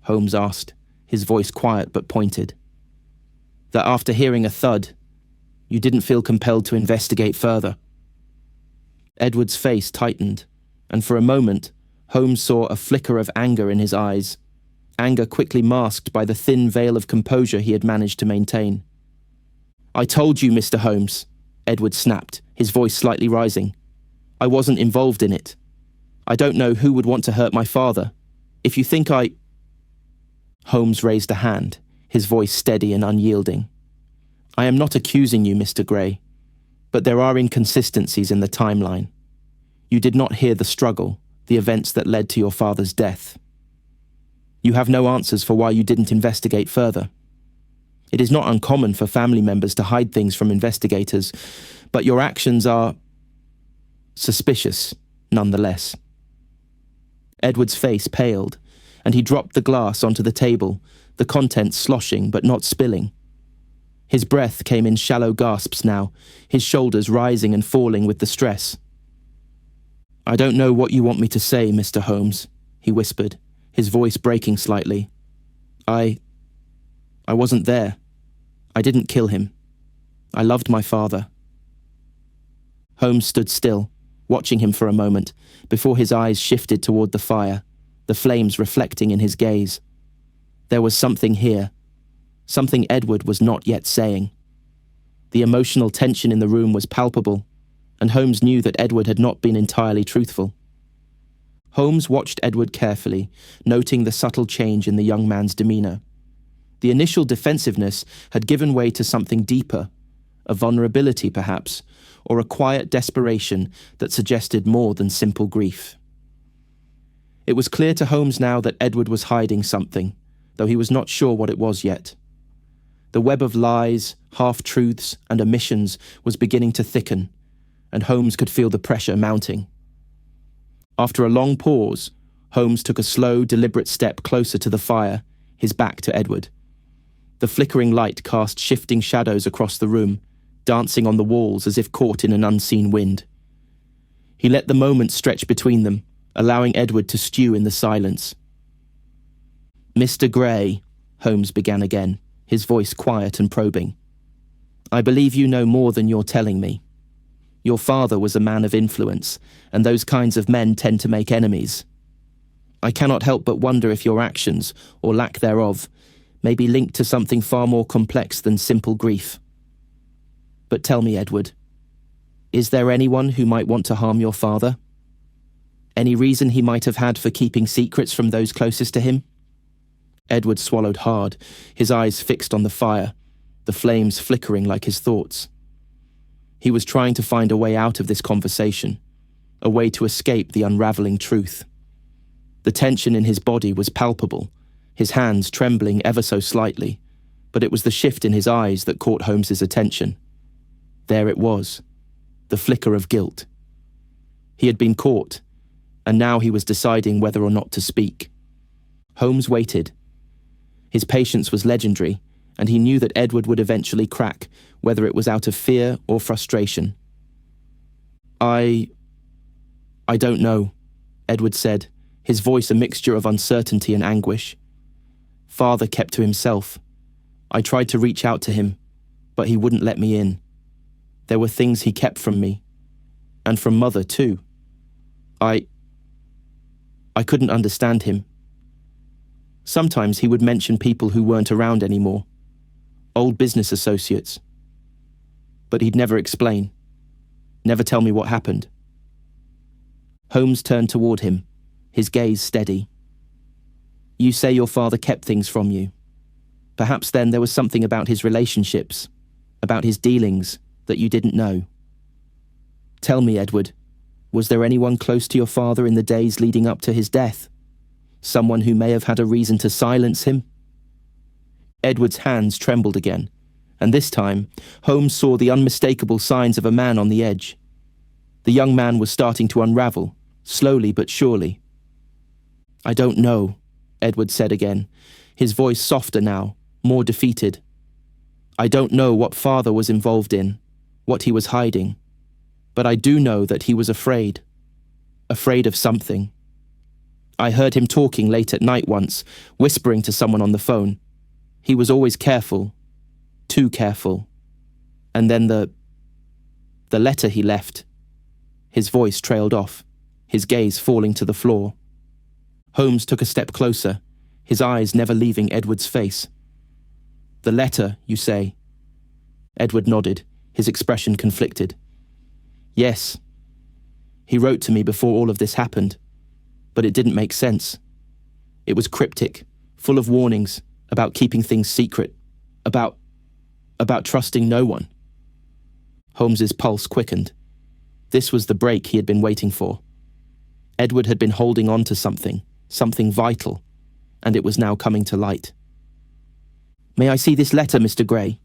Holmes asked, his voice quiet but pointed. That after hearing a thud, you didn't feel compelled to investigate further? Edward's face tightened, and for a moment, Holmes saw a flicker of anger in his eyes, anger quickly masked by the thin veil of composure he had managed to maintain. I told you, Mr. Holmes, Edward snapped, his voice slightly rising. I wasn't involved in it. I don't know who would want to hurt my father. If you think I... Holmes raised a hand, his voice steady and unyielding. I am not accusing you, Mr. Gray, but there are inconsistencies in the timeline. You did not hear the struggle, the events that led to your father's death. You have no answers for why you didn't investigate further. It is not uncommon for family members to hide things from investigators, but your actions are suspicious, nonetheless. Edward's face paled, and he dropped the glass onto the table, the contents sloshing but not spilling. His breath came in shallow gasps now, his shoulders rising and falling with the stress. I don't know what you want me to say, Mr. Holmes, he whispered, his voice breaking slightly. I wasn't there. I didn't kill him. I loved my father. Holmes stood still, watching him for a moment, before his eyes shifted toward the fire, the flames reflecting in his gaze. There was something here, something Edward was not yet saying. The emotional tension in the room was palpable, and Holmes knew that Edward had not been entirely truthful. Holmes watched Edward carefully, noting the subtle change in the young man's demeanor. The initial defensiveness had given way to something deeper, a vulnerability perhaps, or a quiet desperation that suggested more than simple grief. It was clear to Holmes now that Edward was hiding something, though he was not sure what it was yet. The web of lies, half-truths, and omissions was beginning to thicken, and Holmes could feel the pressure mounting. After a long pause, Holmes took a slow, deliberate step closer to the fire, his back to Edward. The flickering light cast shifting shadows across the room, dancing on the walls as if caught in an unseen wind. He let the moment stretch between them, allowing Edward to stew in the silence. Mr. Gray, Holmes began again, his voice quiet and probing. I believe you know more than you're telling me. Your father was a man of influence, and those kinds of men tend to make enemies. I cannot help but wonder if your actions, or lack thereof, may be linked to something far more complex than simple grief. But tell me, Edward, is there anyone who might want to harm your father? Any reason he might have had for keeping secrets from those closest to him? Edward swallowed hard, his eyes fixed on the fire, the flames flickering like his thoughts. He was trying to find a way out of this conversation, a way to escape the unraveling truth. The tension in his body was palpable, his hands trembling ever so slightly, but it was the shift in his eyes that caught Holmes's attention. There it was, the flicker of guilt. He had been caught, and now he was deciding whether or not to speak. Holmes waited. His patience was legendary, and he knew that Edward would eventually crack, whether it was out of fear or frustration. I don't know, Edward said, his voice a mixture of uncertainty and anguish. Father kept to himself. I tried to reach out to him, but he wouldn't let me in. There were things he kept from me, and from Mother too. I couldn't understand him. Sometimes he would mention people who weren't around anymore, old business associates. But he'd never explain, never tell me what happened. Holmes turned toward him, his gaze steady. You say your father kept things from you. Perhaps then there was something about his relationships, about his dealings, that you didn't know. Tell me, Edward, was there anyone close to your father in the days leading up to his death? Someone who may have had a reason to silence him? Edward's hands trembled again, and this time, Holmes saw the unmistakable signs of a man on the edge. The young man was starting to unravel, slowly but surely. I don't know, Edward said again, his voice softer now, more defeated. I don't know what father was involved in, what he was hiding, but I do know that he was afraid of something. I heard him talking late at night once, whispering to someone on the phone. He was always careful, too careful. And then the letter he left. His voice trailed off, his gaze falling to the floor. Holmes took a step closer, his eyes never leaving Edward's face. The letter, you say? Edward nodded, his expression conflicted. Yes. He wrote to me before all of this happened, but it didn't make sense. It was cryptic, full of warnings about keeping things secret, about trusting no one. Holmes's pulse quickened. This was the break he had been waiting for. Edward had been holding on to something vital, and it was now coming to light. May I see this letter, Mr. Gray?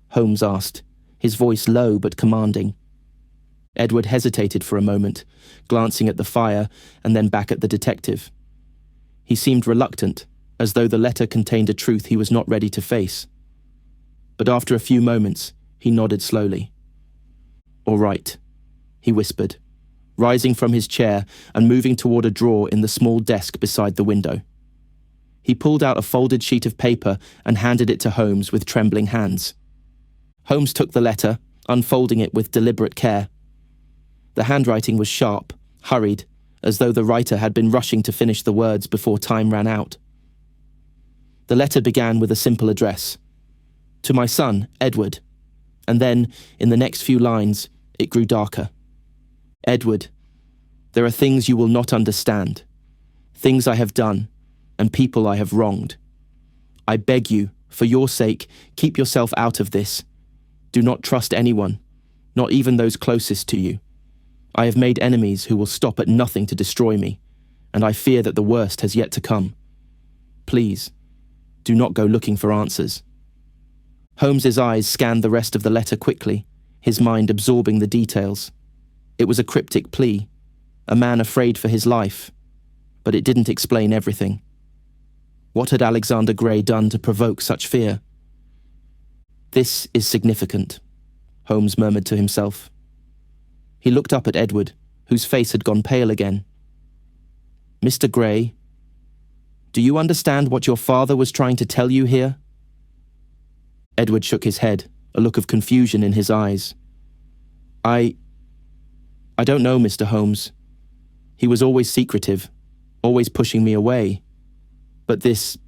Holmes asked, his voice low but commanding. Edward hesitated for a moment, glancing at the fire and then back at the detective. He seemed reluctant, as though the letter contained a truth he was not ready to face. But after a few moments, he nodded slowly. All right, he whispered, rising from his chair and moving toward a drawer in the small desk beside the window. He pulled out a folded sheet of paper and handed it to Holmes with trembling hands. Holmes took the letter, unfolding it with deliberate care. The handwriting was sharp, hurried, as though the writer had been rushing to finish the words before time ran out. The letter began with a simple address. To my son, Edward. And then, in the next few lines, it grew darker. Edward, there are things you will not understand. Things I have done, and people I have wronged. I beg you, for your sake, keep yourself out of this. Do not trust anyone, not even those closest to you. I have made enemies who will stop at nothing to destroy me, and I fear that the worst has yet to come. Please, do not go looking for answers. Holmes's eyes scanned the rest of the letter quickly, his mind absorbing the details. It was a cryptic plea, a man afraid for his life, but it didn't explain everything. What had Alexander Gray done to provoke such fear? This is significant, Holmes murmured to himself. He looked up at Edward, whose face had gone pale again. Mr. Gray, do you understand what your father was trying to tell you here? Edward shook his head, a look of confusion in his eyes. I don't know, Mr. Holmes. He was always secretive, always pushing me away. But this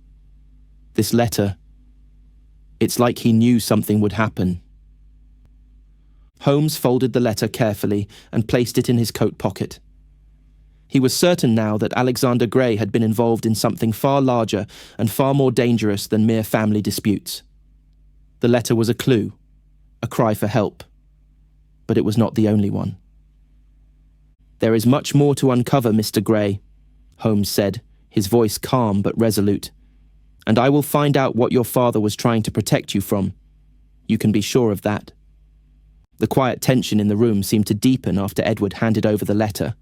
letter, it's like he knew something would happen. Holmes folded the letter carefully and placed it in his coat pocket. He was certain now that Alexander Gray had been involved in something far larger and far more dangerous than mere family disputes. The letter was a clue, a cry for help. But it was not the only one. There is much more to uncover, Mr. Gray, Holmes said, his voice calm but resolute. And I will find out what your father was trying to protect you from. You can be sure of that. The quiet tension in the room seemed to deepen after Edward handed over the letter.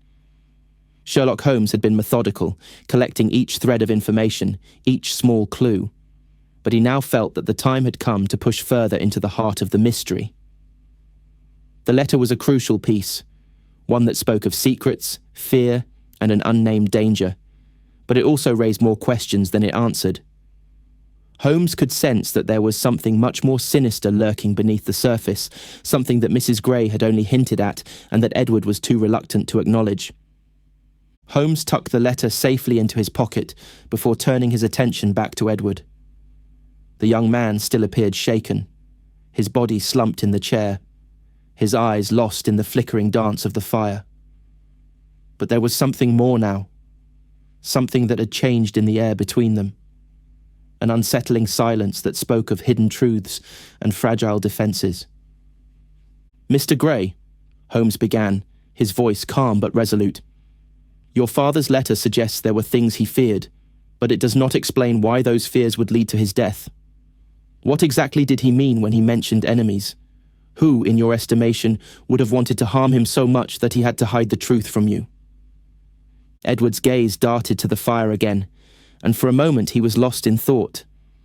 Sherlock Holmes had been methodical, collecting each thread of information, each small clue. But he now felt that the time had come to push further into the heart of the mystery. The letter was a crucial piece, one that spoke of secrets, fear, and an unnamed danger. But it also raised more questions than it answered. Holmes could sense that there was something much more sinister lurking beneath the surface, something that Mrs. Gray had only hinted at and that Edward was too reluctant to acknowledge. Holmes tucked the letter safely into his pocket before turning his attention back to Edward. The young man still appeared shaken, his body slumped in the chair, his eyes lost in the flickering dance of the fire. But there was something more now, something that had changed in the air between them, an unsettling silence that spoke of hidden truths and fragile defences. "Mr. Gray," Holmes began, his voice calm but resolute, "your father's letter suggests there were things he feared, but it does not explain why those fears would lead to his death. What exactly did he mean when he mentioned enemies? Who, in your estimation, would have wanted to harm him so much that he had to hide the truth from you?" Edward's gaze darted to the fire again, and for a moment he was lost in thought,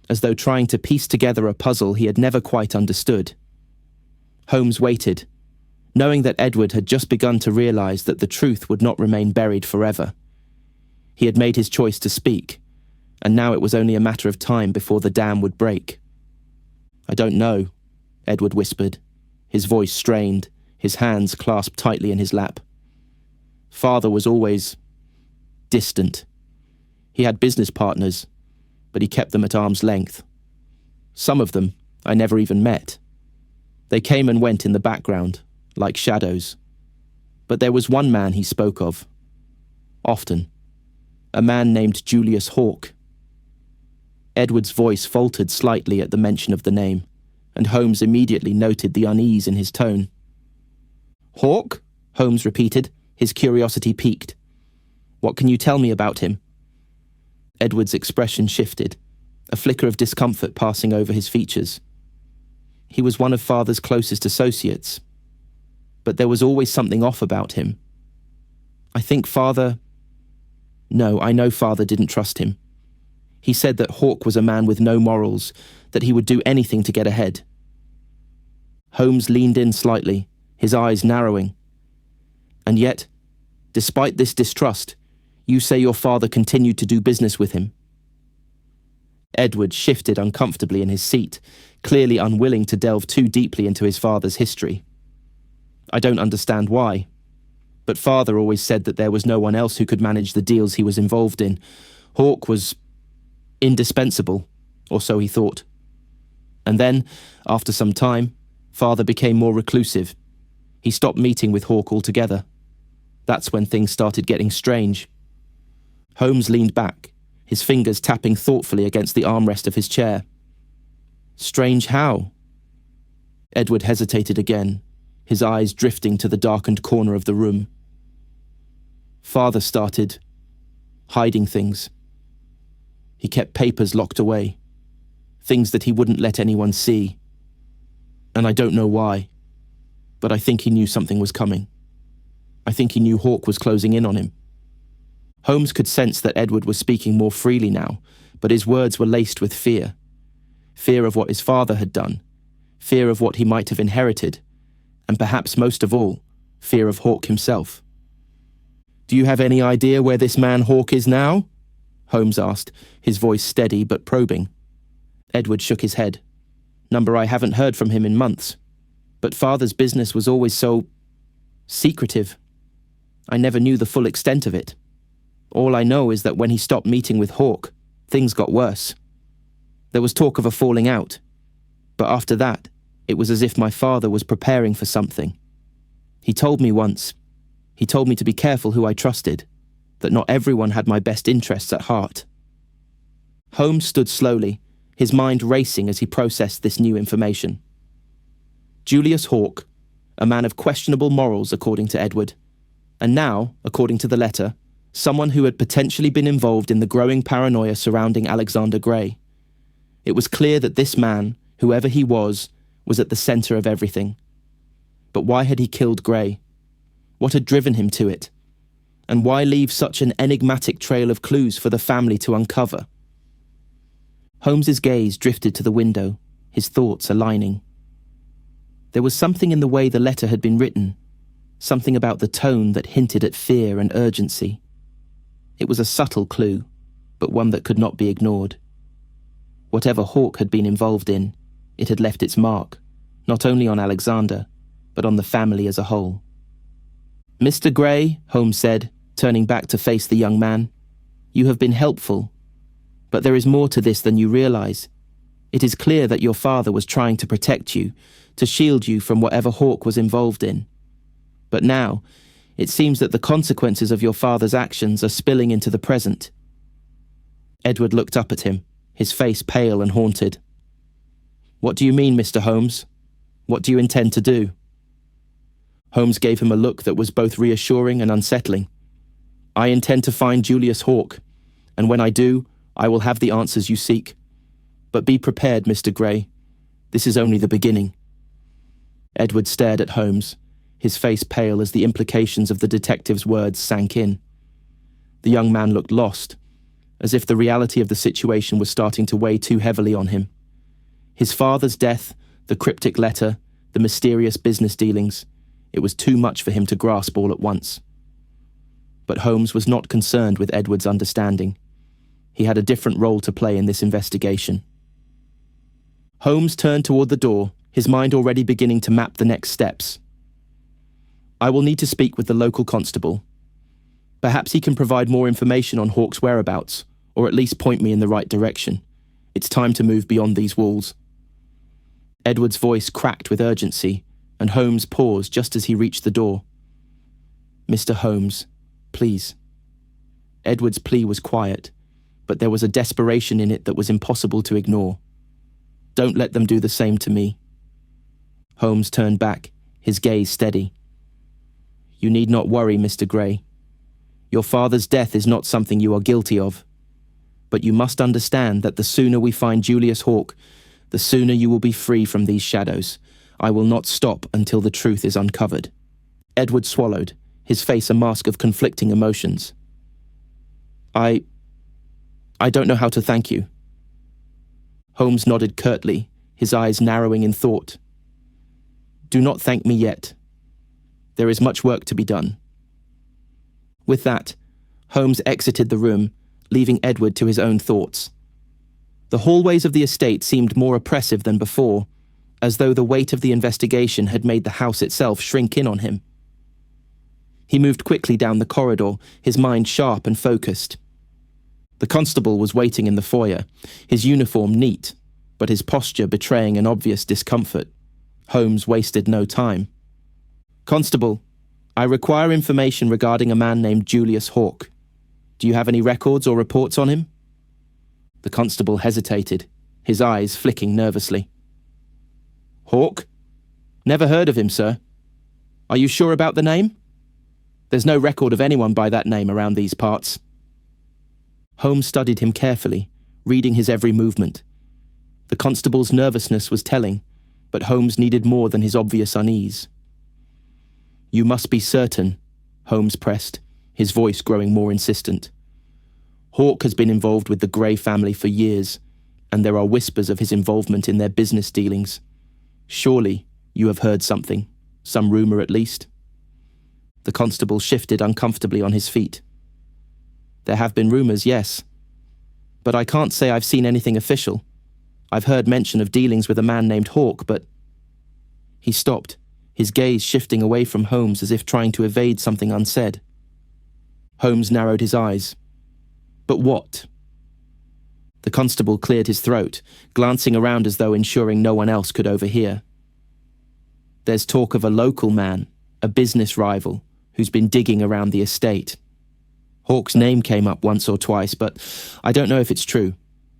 as though trying to piece together a puzzle he had never quite understood. Holmes waited, knowing that Edward had just begun to realize that the truth would not remain buried forever. He had made his choice to speak, and now it was only a matter of time before the dam would break. "I don't know," Edward whispered, his voice strained, his hands clasped tightly in his lap. "Father was always distant. He had business partners, but he kept them at arm's length. Some of them I never even met. They came and went in the background, like shadows. But there was one man he spoke of, often, a man named Julius Hawke." Edward's voice faltered slightly at the mention of the name, and Holmes immediately noted the unease in his tone. "Hawke?" Holmes repeated, his curiosity piqued. "What can you tell me about him?" Edward's expression shifted, a flicker of discomfort passing over his features. He was one of Father's closest associates, but there was always something off about him. I know Father didn't trust him. He said that Hawke was a man with no morals, that he would do anything to get ahead. Holmes leaned in slightly, his eyes narrowing. "And yet, despite this distrust, you say your father continued to do business with him?" Edward shifted uncomfortably in his seat, clearly unwilling to delve too deeply into his father's history. "I don't understand why. But Father always said that there was no one else who could manage the deals he was involved in. Hawke was indispensable, or so he thought. And then, after some time, Father became more reclusive. He stopped meeting with Hawke altogether. That's when things started getting strange." Holmes leaned back, his fingers tapping thoughtfully against the armrest of his chair. "Strange how?" Edward hesitated again, his eyes drifting to the darkened corner of the room. "Father started hiding things. He kept papers locked away, things that he wouldn't let anyone see. And I don't know why, but I think he knew something was coming. I think he knew Hawke was closing in on him." Holmes could sense that Edward was speaking more freely now, but his words were laced with fear. Fear of what his father had done, fear of what he might have inherited, and perhaps most of all, fear of Hawke himself. "Do you have any idea where this man Hawke is now?" Holmes asked, his voice steady but probing. Edward shook his head. "Number I haven't heard from him in months. But Father's business was always so secretive. I never knew the full extent of it. All I know is that when he stopped meeting with Hawke, things got worse. There was talk of a falling out, but after that, it was as if my father was preparing for something. He told me once, he told me to be careful who I trusted, that not everyone had my best interests at heart." Holmes stood slowly, his mind racing as he processed this new information. Julius Hawke, a man of questionable morals according to Edward, and now, according to the letter, someone who had potentially been involved in the growing paranoia surrounding Alexander Gray. It was clear that this man, whoever he was at the centre of everything. But why had he killed Gray? What had driven him to it? And why leave such an enigmatic trail of clues for the family to uncover? Holmes's gaze drifted to the window, his thoughts aligning. There was something in the way the letter had been written, something about the tone that hinted at fear and urgency. It was a subtle clue, but one that could not be ignored. Whatever Hawke had been involved in, it had left its mark, not only on Alexander, but on the family as a whole. "Mr. Gray," Holmes said, turning back to face the young man. "You have been helpful, but there is more to this than you realize. It is clear that your father was trying to protect you, to shield you from whatever Hawke was involved in. But now, it seems that the consequences of your father's actions are spilling into the present." Edward looked up at him, his face pale and haunted. "What do you mean, Mr. Holmes? What do you intend to do?" Holmes gave him a look that was both reassuring and unsettling. "I intend to find Julius Hawke, and when I do, I will have the answers you seek. But be prepared, Mr. Grey. This is only the beginning." Edward stared at Holmes, his face pale as the implications of the detective's words sank in. The young man looked lost, as if the reality of the situation was starting to weigh too heavily on him. His father's death, the cryptic letter, the mysterious business dealings, it was too much for him to grasp all at once. But Holmes was not concerned with Edward's understanding. He had a different role to play in this investigation. Holmes turned toward the door, his mind already beginning to map the next steps. "I will need to speak with the local constable. Perhaps he can provide more information on Hawke's whereabouts, or at least point me in the right direction. It's time to move beyond these walls." Edward's voice cracked with urgency, and Holmes paused just as he reached the door. "Mr. Holmes, please." Edward's plea was quiet, but there was a desperation in it that was impossible to ignore. "Don't let them do the same to me." Holmes turned back, his gaze steady. "You need not worry, Mr. Grey. Your father's death is not something you are guilty of. But you must understand that the sooner we find Julius Hawke, the sooner you will be free from these shadows. I will not stop until the truth is uncovered." Edward swallowed, his face a mask of conflicting emotions. I don't know how to thank you." Holmes nodded curtly, his eyes narrowing in thought. "Do not thank me yet. There is much work to be done." With that, Holmes exited the room, leaving Edward to his own thoughts. The hallways of the estate seemed more oppressive than before, as though the weight of the investigation had made the house itself shrink in on him. He moved quickly down the corridor, his mind sharp and focused. The constable was waiting in the foyer, his uniform neat, but his posture betraying an obvious discomfort. Holmes wasted no time. "Constable, I require information regarding a man named Julius Hawke. Do you have any records or reports on him?" The constable hesitated, his eyes flicking nervously. "Hawke? Never heard of him, sir. Are you sure about the name? There's no record of anyone by that name around these parts." Holmes studied him carefully, reading his every movement. The constable's nervousness was telling, but Holmes needed more than his obvious unease. "You must be certain," Holmes pressed, his voice growing more insistent. "Hawke has been involved with the Grey family for years, and there are whispers of his involvement in their business dealings. Surely you have heard something, some rumour at least?" The constable shifted uncomfortably on his feet. "There have been rumours, yes. But I can't say I've seen anything official. I've heard mention of dealings with a man named Hawke, but..." He stopped, his gaze shifting away from Holmes as if trying to evade something unsaid. Holmes narrowed his eyes. "But what?" The constable cleared his throat, glancing around as though ensuring no one else could overhear. "There's talk of a local man, a business rival, who's been digging around the estate. Hawke's name came up once or twice, but I don't know if it's true.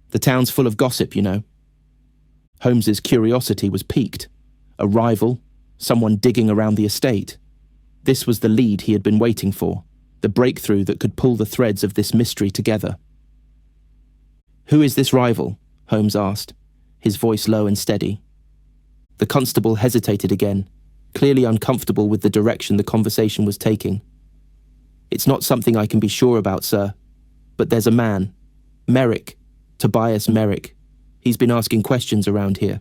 The town's full of gossip, you know." Holmes's curiosity was piqued. A rival, someone digging around the estate. This was the lead he had been waiting for, the breakthrough that could pull the threads of this mystery together. "Who is this rival?" Holmes asked, his voice low and steady. The constable hesitated again, clearly uncomfortable with the direction the conversation was taking. "It's not something I can be sure about, sir. But there's a man, Merrick, Tobias Merrick. He's been asking questions around here,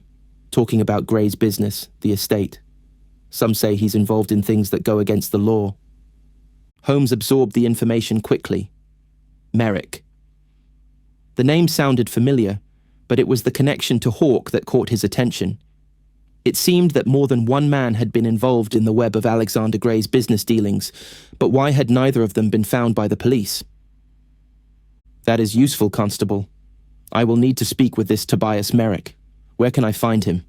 talking about Grey's business, the estate. Some say he's involved in things that go against the law." Holmes absorbed the information quickly. Merrick. The name sounded familiar, but it was the connection to Hawke that caught his attention. It seemed that more than one man had been involved in the web of Alexander Gray's business dealings, but why had neither of them been found by the police? "That is useful, Constable. I will need to speak with this Tobias Merrick. Where can I find him?"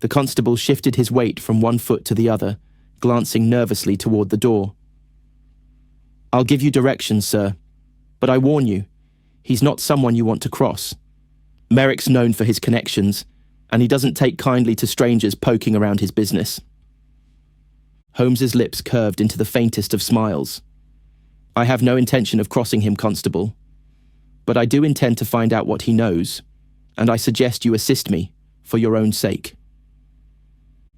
The constable shifted his weight from one foot to the other, glancing nervously toward the door. "I'll give you directions, sir, but I warn you, he's not someone you want to cross. Merrick's known for his connections, and he doesn't take kindly to strangers poking around his business." Holmes's lips curved into the faintest of smiles. "I have no intention of crossing him, Constable, but I do intend to find out what he knows, and I suggest you assist me, for your own sake."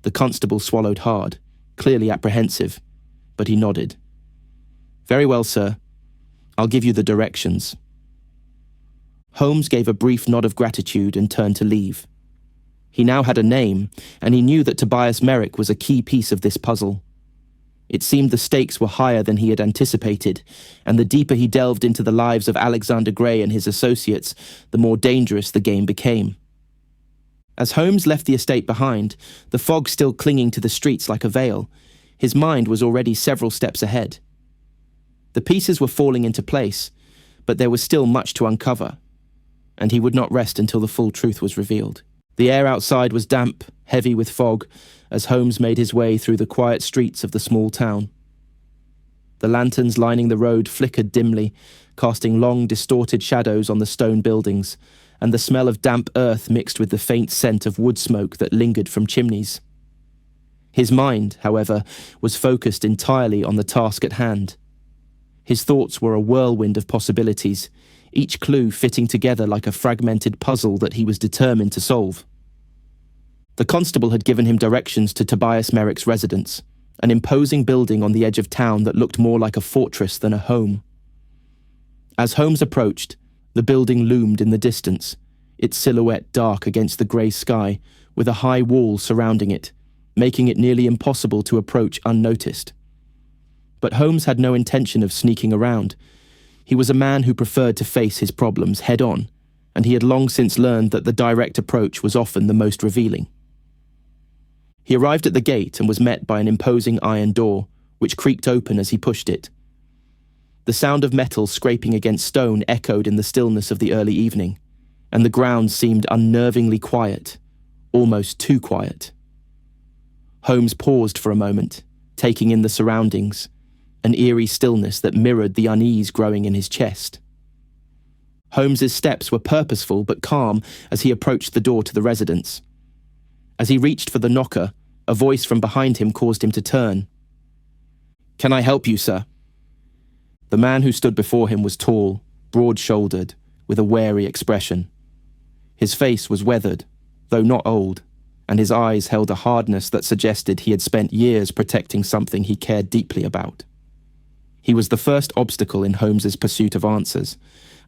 The constable swallowed hard, clearly apprehensive, but he nodded. "Very well, sir. I'll give you the directions." Holmes gave a brief nod of gratitude and turned to leave. He now had a name, and he knew that Tobias Merrick was a key piece of this puzzle. It seemed the stakes were higher than he had anticipated, and the deeper he delved into the lives of Alexander Gray and his associates, the more dangerous the game became. As Holmes left the estate behind, the fog still clinging to the streets like a veil, his mind was already several steps ahead. The pieces were falling into place, but there was still much to uncover, and he would not rest until the full truth was revealed. The air outside was damp, heavy with fog, as Holmes made his way through the quiet streets of the small town. The lanterns lining the road flickered dimly, casting long, distorted shadows on the stone buildings, and the smell of damp earth mixed with the faint scent of wood smoke that lingered from chimneys. His mind, however, was focused entirely on the task at hand. His thoughts were a whirlwind of possibilities, each clue fitting together like a fragmented puzzle that he was determined to solve. The constable had given him directions to Tobias Merrick's residence, an imposing building on the edge of town that looked more like a fortress than a home. As Holmes approached, the building loomed in the distance, its silhouette dark against the grey sky, with a high wall surrounding it, making it nearly impossible to approach unnoticed. But Holmes had no intention of sneaking around. He was a man who preferred to face his problems head-on, and he had long since learned that the direct approach was often the most revealing. He arrived at the gate and was met by an imposing iron door, which creaked open as he pushed it. The sound of metal scraping against stone echoed in the stillness of the early evening, and the ground seemed unnervingly quiet, almost too quiet. Holmes paused for a moment, taking in the surroundings, an eerie stillness that mirrored the unease growing in his chest. Holmes's steps were purposeful but calm as he approached the door to the residence. As he reached for the knocker, a voice from behind him caused him to turn. "Can I help you, sir?" The man who stood before him was tall, broad-shouldered, with a wary expression. His face was weathered, though not old, and his eyes held a hardness that suggested he had spent years protecting something he cared deeply about. He was the first obstacle in Holmes's pursuit of answers,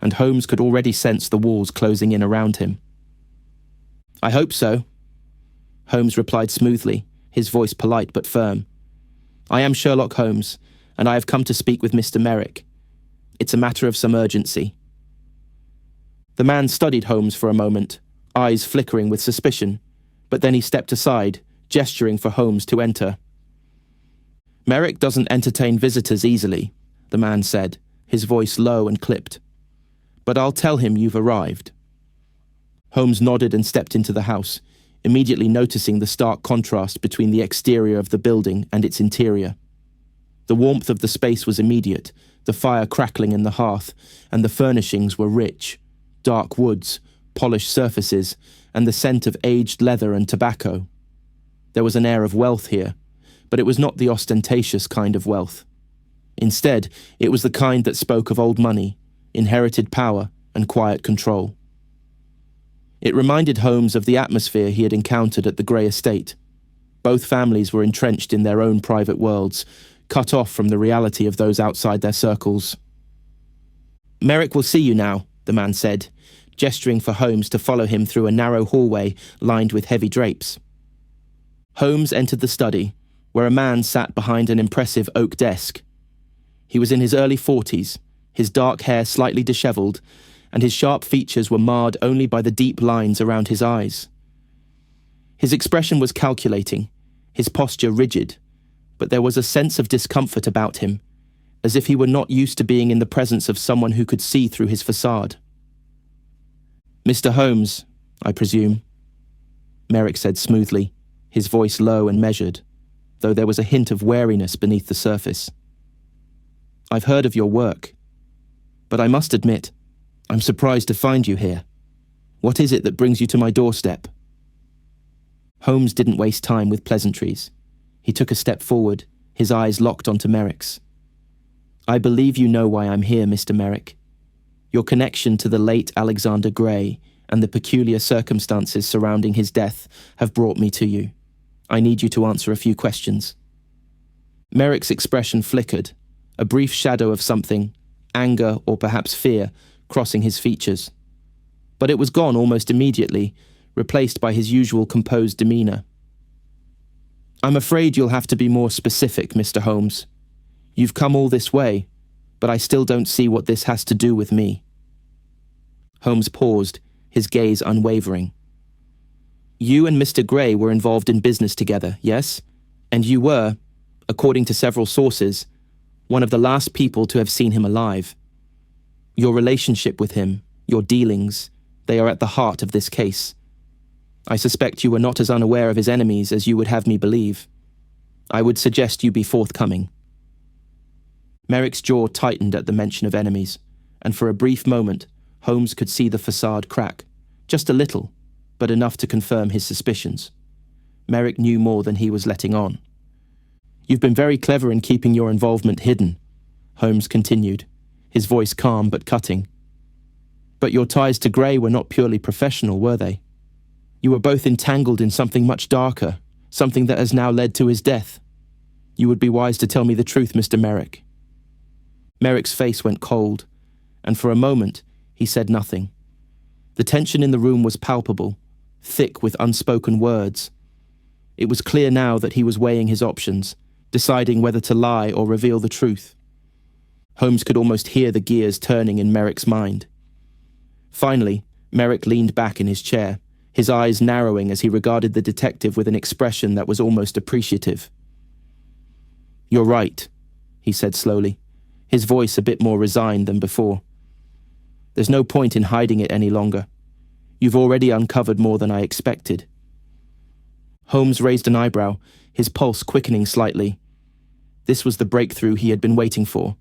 and Holmes could already sense the walls closing in around him. "I hope so," Holmes replied smoothly, his voice polite but firm. "I am Sherlock Holmes, and I have come to speak with Mr. Merrick. It's a matter of some urgency." The man studied Holmes for a moment, eyes flickering with suspicion, but then he stepped aside, gesturing for Holmes to enter. "Merrick doesn't entertain visitors easily," the man said, his voice low and clipped. "But I'll tell him you've arrived." Holmes nodded and stepped into the house, immediately noticing the stark contrast between the exterior of the building and its interior. The warmth of the space was immediate, the fire crackling in the hearth, and the furnishings were rich, dark woods, polished surfaces, and the scent of aged leather and tobacco. There was an air of wealth here, but it was not the ostentatious kind of wealth. Instead, it was the kind that spoke of old money, inherited power, and quiet control. It reminded Holmes of the atmosphere he had encountered at the Grey estate. Both families were entrenched in their own private worlds, cut off from the reality of those outside their circles. "Merrick will see you now," the man said, gesturing for Holmes to follow him through a narrow hallway lined with heavy drapes. Holmes entered the study, where a man sat behind an impressive oak desk. He was in his early 40s, his dark hair slightly dishevelled, and his sharp features were marred only by the deep lines around his eyes. His expression was calculating, his posture rigid, but there was a sense of discomfort about him, as if he were not used to being in the presence of someone who could see through his facade. "Mr. Holmes, I presume," Merrick said smoothly, his voice low and measured, though there was a hint of wariness beneath the surface. "I've heard of your work, but I must admit, I'm surprised to find you here. What is it that brings you to my doorstep?" Holmes didn't waste time with pleasantries. He took a step forward, his eyes locked onto Merrick's. "I believe you know why I'm here, Mr. Merrick. Your connection to the late Alexander Gray and the peculiar circumstances surrounding his death have brought me to you. I need you to answer a few questions." Merrick's expression flickered, a brief shadow of something, anger or perhaps fear, crossing his features. But it was gone almost immediately, replaced by his usual composed demeanor. "I'm afraid you'll have to be more specific, Mr. Holmes. You've come all this way, but I still don't see what this has to do with me." Holmes paused, his gaze unwavering. "You and Mr. Gray were involved in business together, yes? And you were, according to several sources, one of the last people to have seen him alive. Your relationship with him, your dealings, they are at the heart of this case. I suspect you were not as unaware of his enemies as you would have me believe. I would suggest you be forthcoming." Merrick's jaw tightened at the mention of enemies, and for a brief moment, Holmes could see the facade crack, just a little, but enough to confirm his suspicions. Merrick knew more than he was letting on. "You've been very clever in keeping your involvement hidden," Holmes continued, his voice calm but cutting. "But your ties to Gray were not purely professional, were they? You were both entangled in something much darker, something that has now led to his death. You would be wise to tell me the truth, Mr. Merrick." Merrick's face went cold, and for a moment he said nothing. The tension in the room was palpable, thick with unspoken words. It was clear now that he was weighing his options, deciding whether to lie or reveal the truth. Holmes could almost hear the gears turning in Merrick's mind. Finally, Merrick leaned back in his chair, his eyes narrowing as he regarded the detective with an expression that was almost appreciative. "You're right," he said slowly, his voice a bit more resigned than before. "There's no point in hiding it any longer. You've already uncovered more than I expected." Holmes raised an eyebrow, his pulse quickening slightly. This was the breakthrough he had been waiting for.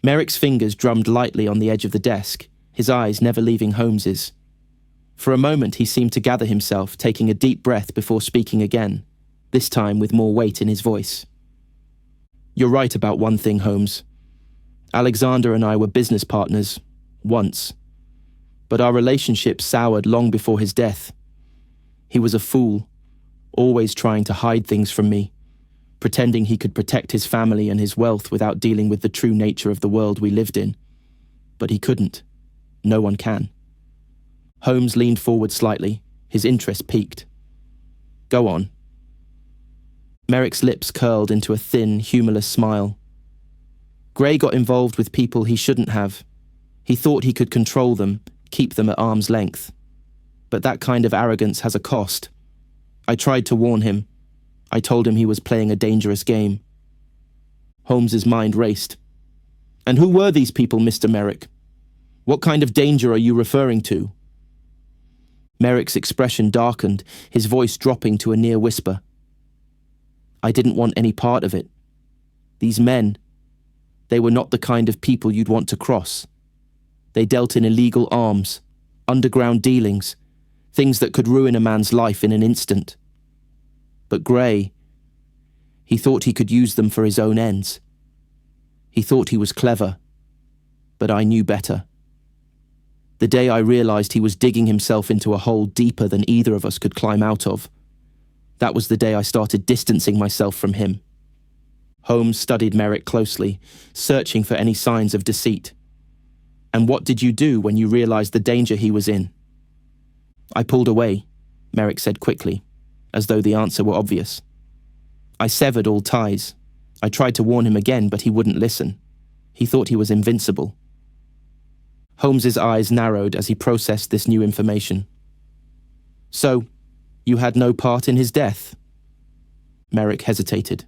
Merrick's fingers drummed lightly on the edge of the desk, his eyes never leaving Holmes's. For a moment he seemed to gather himself, taking a deep breath before speaking again, this time with more weight in his voice. "You're right about one thing, Holmes. Alexander and I were business partners, once. But our relationship soured long before his death. He was a fool, always trying to hide things from me, pretending he could protect his family and his wealth without dealing with the true nature of the world we lived in. But he couldn't. No one can." Holmes leaned forward slightly, his interest piqued. "Go on." Merrick's lips curled into a thin, humorless smile. "Gray got involved with people he shouldn't have. He thought he could control them, keep them at arm's length. But that kind of arrogance has a cost. I tried to warn him. I told him he was playing a dangerous game." Holmes's mind raced. "And who were these people, Mr. Merrick? What kind of danger are you referring to?" Merrick's expression darkened, his voice dropping to a near whisper. "I didn't want any part of it. These men, they were not the kind of people you'd want to cross. They dealt in illegal arms, underground dealings, things that could ruin a man's life in an instant. But Gray, he thought he could use them for his own ends. He thought he was clever, but I knew better. The day I realized he was digging himself into a hole deeper than either of us could climb out of, that was the day I started distancing myself from him." Holmes studied Merrick closely, searching for any signs of deceit. "And what did you do when you realized the danger he was in?" "I pulled away," Merrick said quickly, as though the answer were obvious. "I severed all ties. I tried to warn him again, but he wouldn't listen. He thought he was invincible." Holmes's eyes narrowed as he processed this new information. "So, You had no part in his death? Merrick hesitated.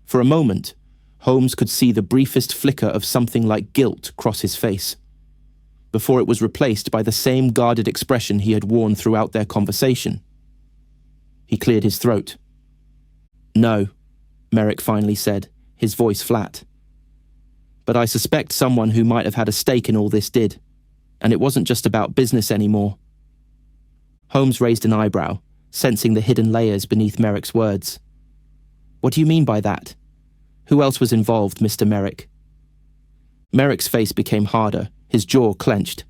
For a moment, Holmes could see the briefest flicker of something like guilt cross his face, before it was replaced by the same guarded expression he had worn throughout their conversation. He cleared his throat. No, Merrick finally said, his voice flat. But I suspect someone who might have had a stake in all this did, and it wasn't just about business anymore. Holmes raised an eyebrow, sensing the hidden layers beneath Merrick's words. What do you mean by that? Who else was involved, Mr. Merrick? Merrick's face became harder, his jaw clenched.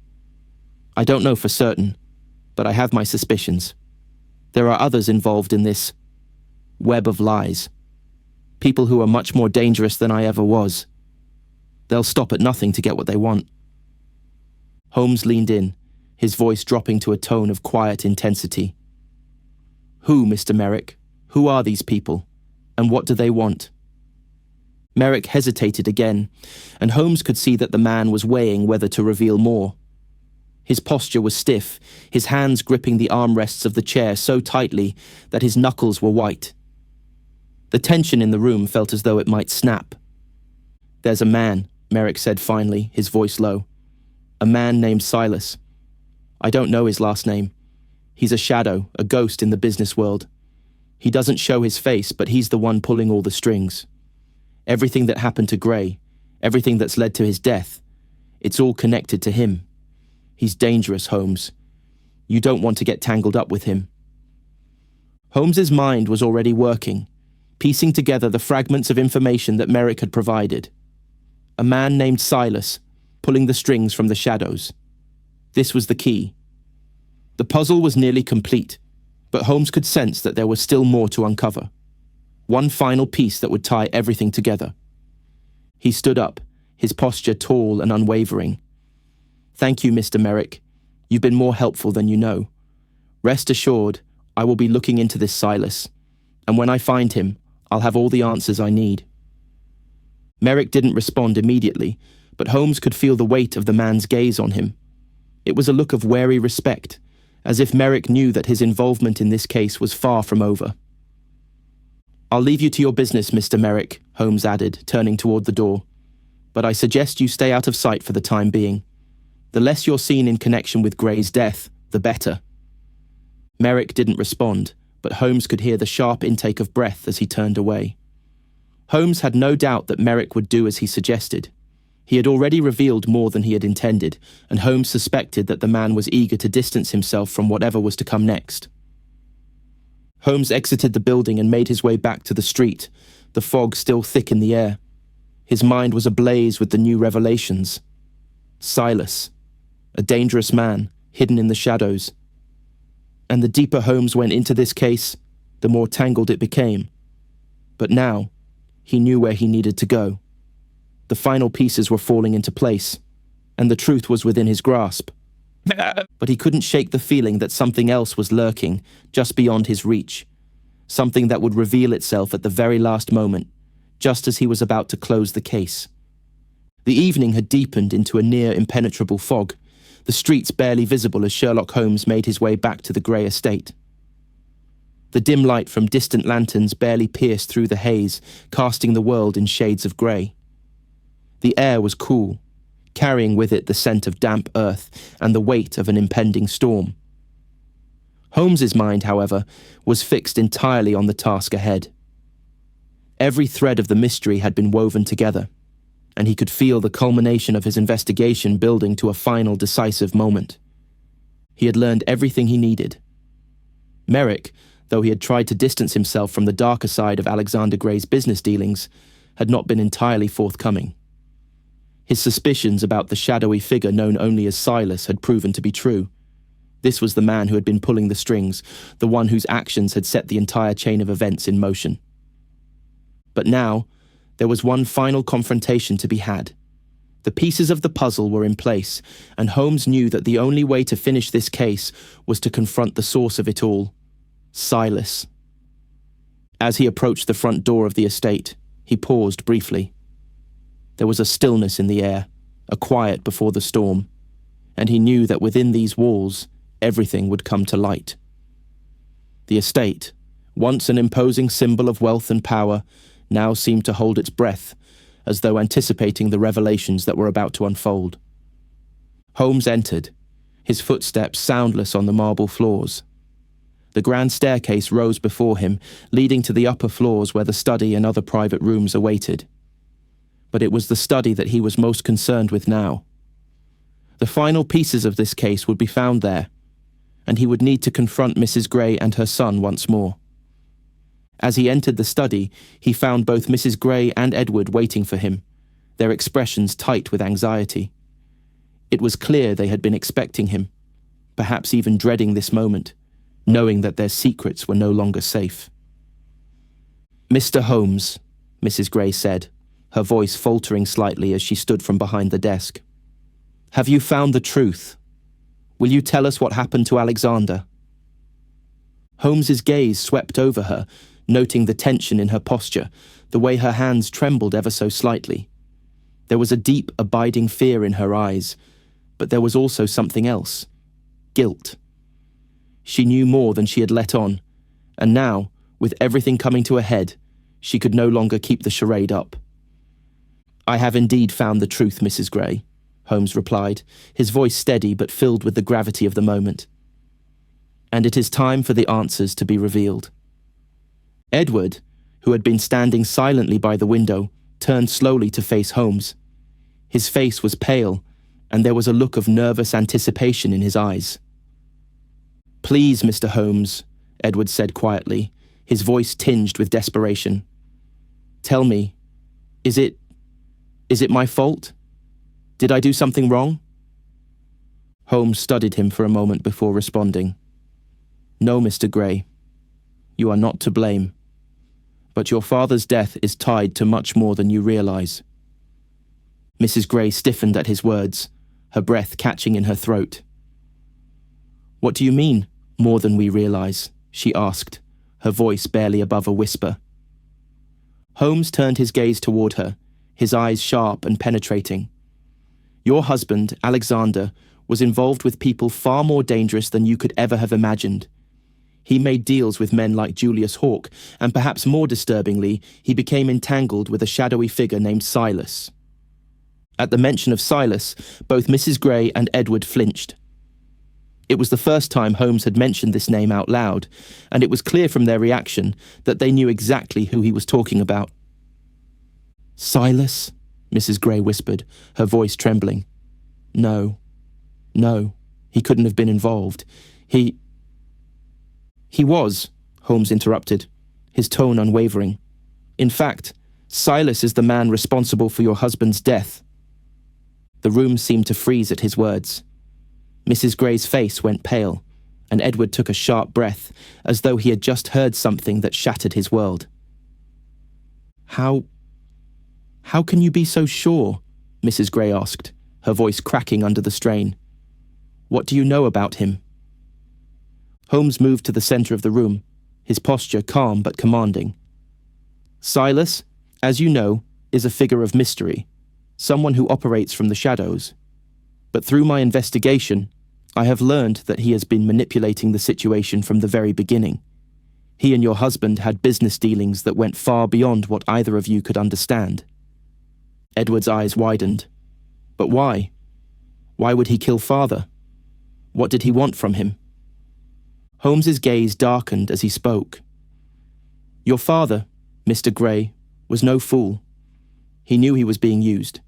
I don't know for certain, but I have my suspicions. There are others involved in this web of lies. People who are much more dangerous than I ever was. They'll stop at nothing to get what they want. Holmes leaned in, his voice dropping to a tone of quiet intensity. Who, Mr. Merrick? Who are these people? And what do they want? Merrick hesitated again, and Holmes could see that the man was weighing whether to reveal more. His posture was stiff, his hands gripping the armrests of the chair so tightly that his knuckles were white. The tension in the room felt as though it might snap. There's a man, Merrick said finally, his voice low. A man named Silas. I don't know his last name. He's a shadow, a ghost in the business world. He doesn't show his face, but he's the one pulling all the strings. Everything that happened to Gray, everything that's led to his death, it's all connected to him. He's dangerous, Holmes. You don't want to get tangled up with him. Holmes's mind was already working, piecing together the fragments of information that Merrick had provided. A man named Silas, pulling the strings from the shadows. This was the key. The puzzle was nearly complete, but Holmes could sense that there was still more to uncover. One final piece that would tie everything together. He stood up, his posture tall and unwavering. Thank you, Mr. Merrick. You've been more helpful than you know. Rest assured, I will be looking into this Silas, and when I find him, I'll have all the answers I need. Merrick didn't respond immediately, but Holmes could feel the weight of the man's gaze on him. It was a look of wary respect, as if Merrick knew that his involvement in this case was far from over. I'll leave you to your business, Mr. Merrick, Holmes added, turning toward the door. But I suggest you stay out of sight for the time being. The less you're seen in connection with Gray's death, the better. Merrick didn't respond, but Holmes could hear the sharp intake of breath as he turned away. Holmes had no doubt that Merrick would do as he suggested. He had already revealed more than he had intended, and Holmes suspected that the man was eager to distance himself from whatever was to come next. Holmes exited the building and made his way back to the street, the fog still thick in the air. His mind was ablaze with the new revelations. Silas, a dangerous man, hidden in the shadows. And the deeper Holmes went into this case, the more tangled it became. But now, he knew where he needed to go. The final pieces were falling into place, and the truth was within his grasp. But he couldn't shake the feeling that something else was lurking, just beyond his reach. Something that would reveal itself at the very last moment, just as he was about to close the case. The evening had deepened into a near impenetrable fog, the streets barely visible as Sherlock Holmes made his way back to the Gray estate. The dim light from distant lanterns barely pierced through the haze, casting the world in shades of grey. The air was cool, carrying with it the scent of damp earth and the weight of an impending storm. Holmes's mind, however, was fixed entirely on the task ahead. Every thread of the mystery had been woven together, and he could feel the culmination of his investigation building to a final decisive moment. He had learned everything he needed. Merrick, though he had tried to distance himself from the darker side of Alexander Gray's business dealings, had not been entirely forthcoming. His suspicions about the shadowy figure known only as Silas had proven to be true. This was the man who had been pulling the strings, the one whose actions had set the entire chain of events in motion. But now, there was one final confrontation to be had. The pieces of the puzzle were in place, and Holmes knew that the only way to finish this case was to confront the source of it all, Silas. As he approached the front door of the estate, he paused briefly. There was a stillness in the air, a quiet before the storm, and he knew that within these walls, everything would come to light. The estate, once an imposing symbol of wealth and power, now seemed to hold its breath, as though anticipating the revelations that were about to unfold. Holmes entered, his footsteps soundless on the marble floors. The grand staircase rose before him, leading to the upper floors where the study and other private rooms awaited. But it was the study that he was most concerned with now. The final pieces of this case would be found there, and he would need to confront Mrs. Gray and her son once more. As he entered the study, he found both Mrs. Gray and Edward waiting for him, their expressions tight with anxiety. It was clear they had been expecting him, perhaps even dreading this moment, knowing that their secrets were no longer safe. "Mr. Holmes," Mrs. Gray said, her voice faltering slightly as she stood from behind the desk. "Have you found the truth? Will you tell us what happened to Alexander?" Holmes's gaze swept over her, noting the tension in her posture, the way her hands trembled ever so slightly. There was a deep, abiding fear in her eyes, but there was also something else: guilt. She knew more than she had let on, and now, with everything coming to a head, she could no longer keep the charade up. "I have indeed found the truth, Mrs. Gray," Holmes replied, his voice steady but filled with the gravity of the moment. "And it is time for the answers to be revealed." Edward, who had been standing silently by the window, turned slowly to face Holmes. His face was pale, and there was a look of nervous anticipation in his eyes. "Please, Mr. Holmes," Edward said quietly, his voice tinged with desperation. "Tell me, is it my fault? Did I do something wrong?" Holmes studied him for a moment before responding. "No, Mr. Gray. You are not to blame. But your father's death is tied to much more than you realize." Mrs. Gray stiffened at his words, her breath catching in her throat. "What do you mean, more than we realize?" she asked, her voice barely above a whisper. Holmes turned his gaze toward her, his eyes sharp and penetrating. "Your husband, Alexander, was involved with people far more dangerous than you could ever have imagined. He made deals with men like Julius Hawke, and perhaps more disturbingly, he became entangled with a shadowy figure named Silas." At the mention of Silas, both Mrs. Gray and Edward flinched. It was the first time Holmes had mentioned this name out loud, and it was clear from their reaction that they knew exactly who he was talking about. "Silas?" Mrs. Gray whispered, her voice trembling. No, he couldn't have been involved. He was," Holmes interrupted, his tone unwavering. "In fact, Silas is the man responsible for your husband's death." The room seemed to freeze at his words. Mrs. Gray's face went pale, and Edward took a sharp breath, as though he had just heard something that shattered his world. How can you be so sure?" Mrs. Gray asked, her voice cracking under the strain. "What do you know about him?" Holmes moved to the center of the room, his posture calm but commanding. "Silas, as you know, is a figure of mystery, someone who operates from the shadows. But through my investigation, I have learned that he has been manipulating the situation from the very beginning. He and your husband had business dealings that went far beyond what either of you could understand." Edward's eyes widened. "But why? Why would he kill father? What did he want from him?" Holmes's gaze darkened as he spoke. "Your father, Mr. Gray, was no fool. He knew he was being used.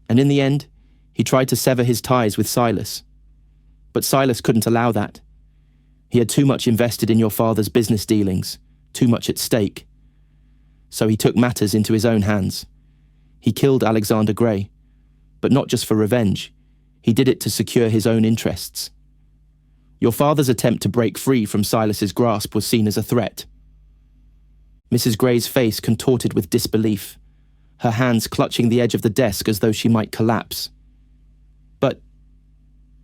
And in the end, he tried to sever his ties with Silas. But Silas couldn't allow that. He had too much invested in your father's business dealings, too much at stake. So he took matters into his own hands. He killed Alexander Gray, but not just for revenge. He did it to secure his own interests. Your father's attempt to break free from Silas's grasp was seen as a threat." Mrs. Gray's face contorted with disbelief, her hands clutching the edge of the desk as though she might collapse.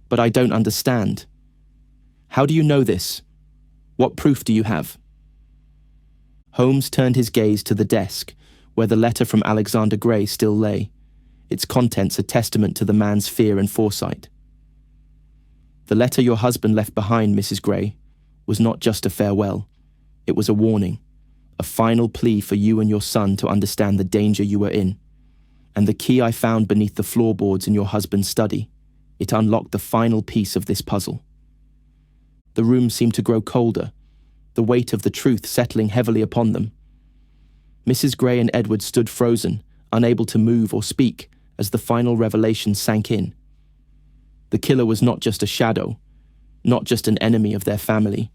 But I don't understand. How do you know this? What proof do you have?" Holmes turned his gaze to the desk, where the letter from Alexander Gray still lay, its contents a testament to the man's fear and foresight. "The letter your husband left behind, Mrs. Gray, was not just a farewell. It was a warning, a final plea for you and your son to understand the danger you were in. And the key I found beneath the floorboards in your husband's study, it unlocked the final piece of this puzzle. The room seemed to grow colder, the weight of the truth settling heavily upon them. Mrs. Gray and Edward stood frozen, unable to move or speak as the final revelation sank in. The killer was not just a shadow, not just an enemy of their family.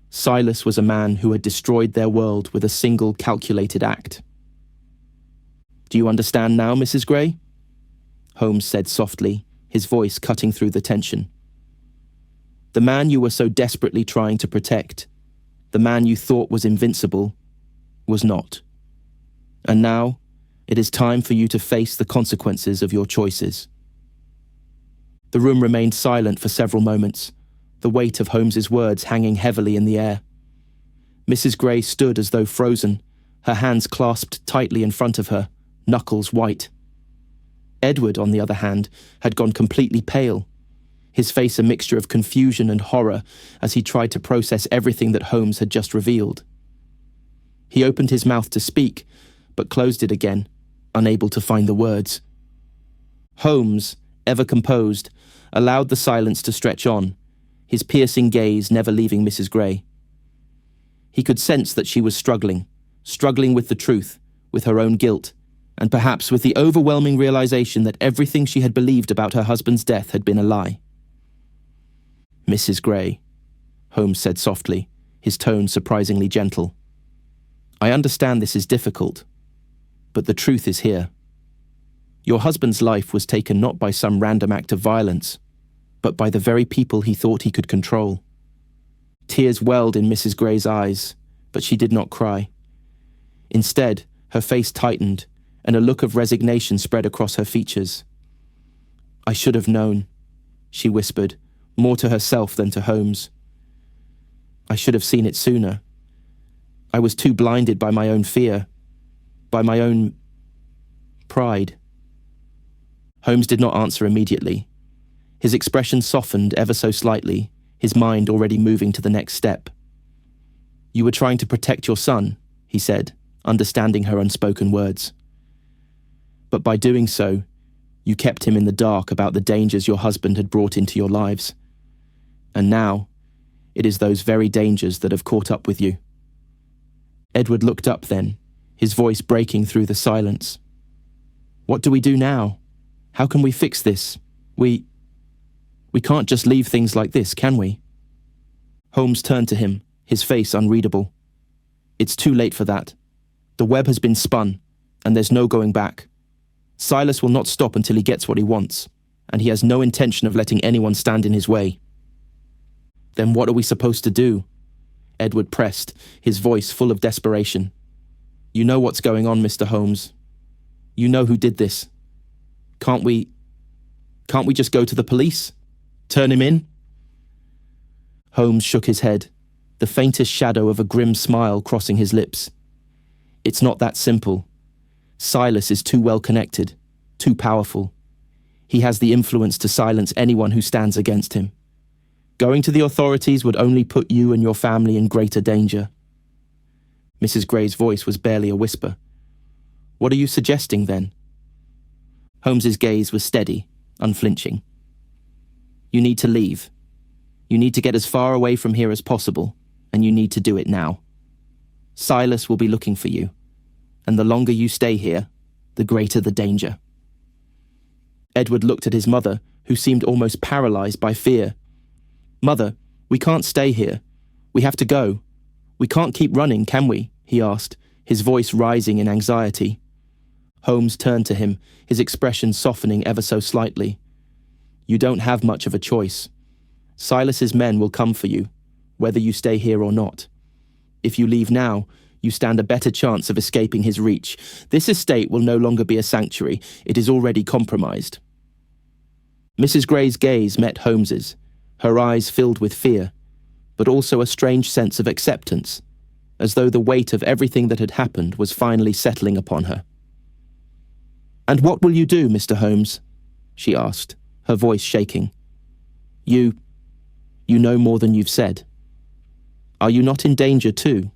Silas was a man who had destroyed their world with a single calculated act. "Do you understand now, Mrs. Gray?" Holmes said softly, his voice cutting through the tension. "The man you were so desperately trying to protect, the man you thought was invincible, was not. And now, it is time for you to face the consequences of your choices." The room remained silent for several moments, the weight of Holmes's words hanging heavily in the air. Mrs. Gray stood as though frozen, her hands clasped tightly in front of her, knuckles white. Edward, on the other hand, had gone completely pale, his face a mixture of confusion and horror as he tried to process everything that Holmes had just revealed. He opened his mouth to speak, but closed it again, unable to find the words. Holmes, ever composed, allowed the silence to stretch on, his piercing gaze never leaving Mrs. Gray. He could sense that she was struggling with the truth, with her own guilt, and perhaps with the overwhelming realization that everything she had believed about her husband's death had been a lie. "Mrs. Gray," Holmes said softly, his tone surprisingly gentle. "I understand this is difficult, but the truth is here. Your husband's life was taken not by some random act of violence, but by the very people he thought he could control." Tears welled in Mrs. Gray's eyes, but she did not cry. Instead, her face tightened, and a look of resignation spread across her features. "I should have known," she whispered, more to herself than to Holmes. "I should have seen it sooner. I was too blinded by my own fear, by my own pride." Holmes did not answer immediately. His expression softened ever so slightly, his mind already moving to the next step. "You were trying to protect your son," he said, understanding her unspoken words. "But by doing so, you kept him in the dark about the dangers your husband had brought into your lives. And now, it is those very dangers that have caught up with you." Edward looked up then, his voice breaking through the silence. "What do we do now? How can we fix this? We can't just leave things like this, can we?" Holmes turned to him, his face unreadable. "It's too late for that. The web has been spun, and there's no going back. Silas will not stop until he gets what he wants, and he has no intention of letting anyone stand in his way." "Then what are we supposed to do?" Edward pressed, his voice full of desperation. "You know what's going on, Mr. Holmes. You know who did this. Can't we just go to the police? Turn him in?" Holmes shook his head, the faintest shadow of a grim smile crossing his lips. "It's not that simple. Silas is too well connected, too powerful. He has the influence to silence anyone who stands against him. Going to the authorities would only put you and your family in greater danger." Mrs. Gray's voice was barely a whisper. "What are you suggesting, then?" Holmes's gaze was steady, unflinching. "You need to leave. You need to get as far away from here as possible, and you need to do it now. Silas will be looking for you, and the longer you stay here, the greater the danger." Edward looked at his mother, who seemed almost paralyzed by fear. "Mother, we can't stay here. We have to go. We can't keep running, can we?" he asked, his voice rising in anxiety. Holmes turned to him, his expression softening ever so slightly. "You don't have much of a choice. Silas's men will come for you, whether you stay here or not. If you leave now, you stand a better chance of escaping his reach. This estate will no longer be a sanctuary. It is already compromised." Mrs. Gray's gaze met Holmes's, her eyes filled with fear, but also a strange sense of acceptance, as though the weight of everything that had happened was finally settling upon her. "And what will you do, Mr. Holmes?" she asked, her voice shaking. You know more than you've said." Are you not in danger too?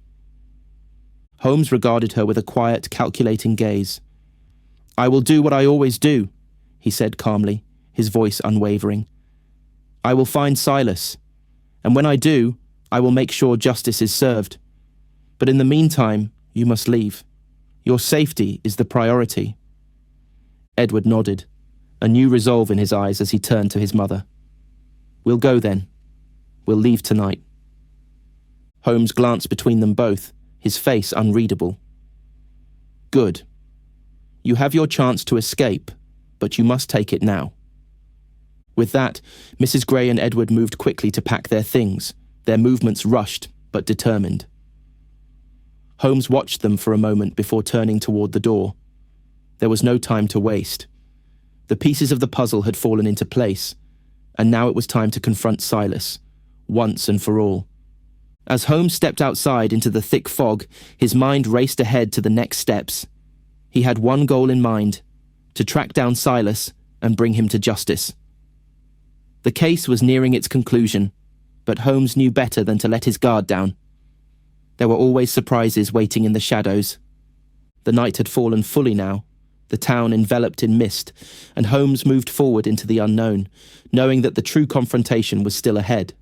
Holmes regarded her with a quiet, calculating gaze. I will do what I always do, he said calmly, his voice unwavering. I will find Silas, and when I do, I will make sure justice is served. But in the meantime, you must leave. Your safety is the priority. Edward nodded, a new resolve in his eyes as he turned to his mother. We'll go then. We'll leave tonight. Holmes glanced between them both, his face unreadable. Good. You have your chance to escape, but you must take it now. With that, Mrs. Gray and Edward moved quickly to pack their things, their movements rushed but determined. Holmes watched them for a moment before turning toward the door. There was no time to waste. The pieces of the puzzle had fallen into place, and now it was time to confront Silas, once and for all. As Holmes stepped outside into the thick fog, his mind raced ahead to the next steps. He had one goal in mind: to track down Silas and bring him to justice. The case was nearing its conclusion, but Holmes knew better than to let his guard down. There were always surprises waiting in the shadows. The night had fallen fully now, the town enveloped in mist, and Holmes moved forward into the unknown, knowing that the true confrontation was still ahead.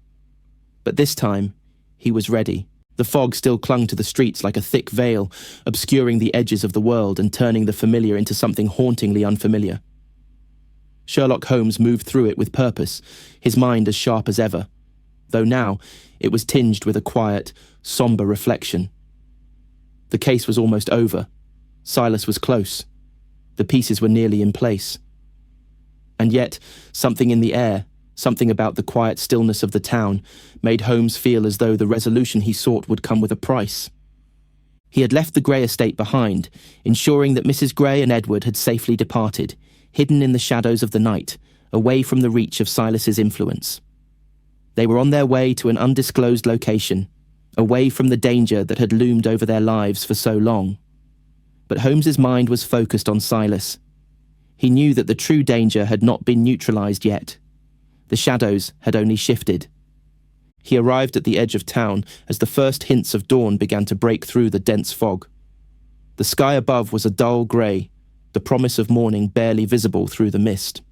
But this time, he was ready. The fog still clung to the streets like a thick veil, obscuring the edges of the world and turning the familiar into something hauntingly unfamiliar. Sherlock Holmes moved through it with purpose, his mind as sharp as ever, though now it was tinged with a quiet, somber reflection. The case was almost over. Silas was close. The pieces were nearly in place. And yet, something in the air, something about the quiet stillness of the town, made Holmes feel as though the resolution he sought would come with a price. He had left the Gray estate behind, ensuring that Mrs. Gray and Edward had safely departed, hidden in the shadows of the night, away from the reach of Silas's influence. They were on their way to an undisclosed location, away from the danger that had loomed over their lives for so long. But Holmes's mind was focused on Silas. He knew that the true danger had not been neutralized yet. The shadows had only shifted. He arrived at the edge of town as the first hints of dawn began to break through the dense fog. The sky above was a dull grey, the promise of morning barely visible through the mist.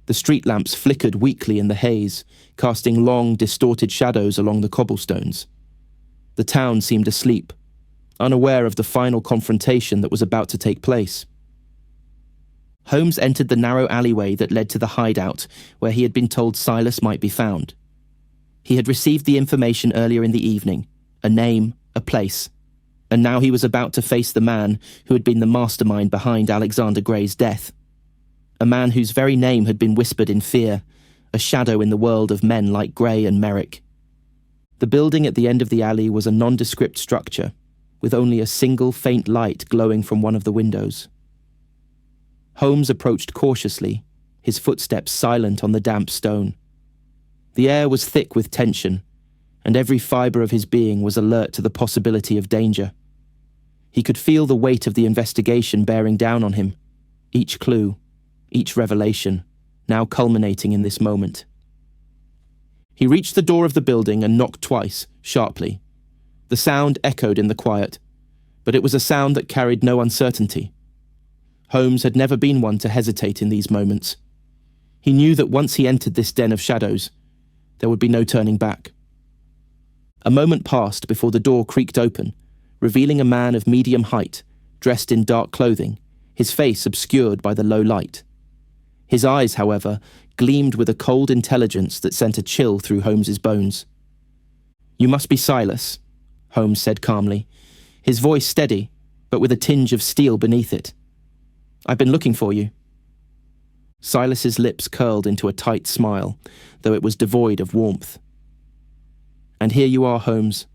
The street lamps flickered weakly in the haze, casting long, distorted shadows along the cobblestones. The town seemed asleep, unaware of the final confrontation that was about to take place. Holmes entered the narrow alleyway that led to the hideout, where he had been told Silas might be found. He had received the information earlier in the evening, a name, a place, and now he was about to face the man who had been the mastermind behind Alexander Gray's death. A man whose very name had been whispered in fear, a shadow in the world of men like Gray and Merrick. The building at the end of the alley was a nondescript structure, with only a single faint light glowing from one of the windows. Holmes approached cautiously, his footsteps silent on the damp stone. The air was thick with tension, and every fibre of his being was alert to the possibility of danger. He could feel the weight of the investigation bearing down on him, each clue, each revelation, now culminating in this moment. He reached the door of the building and knocked twice, sharply. The sound echoed in the quiet, but it was a sound that carried no uncertainty. Holmes had never been one to hesitate in these moments. He knew that once he entered this den of shadows, there would be no turning back. A moment passed before the door creaked open, revealing a man of medium height, dressed in dark clothing, his face obscured by the low light. His eyes, however, gleamed with a cold intelligence that sent a chill through Holmes's bones. "You must be Silas," Holmes said calmly, his voice steady, but with a tinge of steel beneath it. "I've been looking for you." Silas's lips curled into a tight smile, though it was devoid of warmth. "And here you are, Holmes.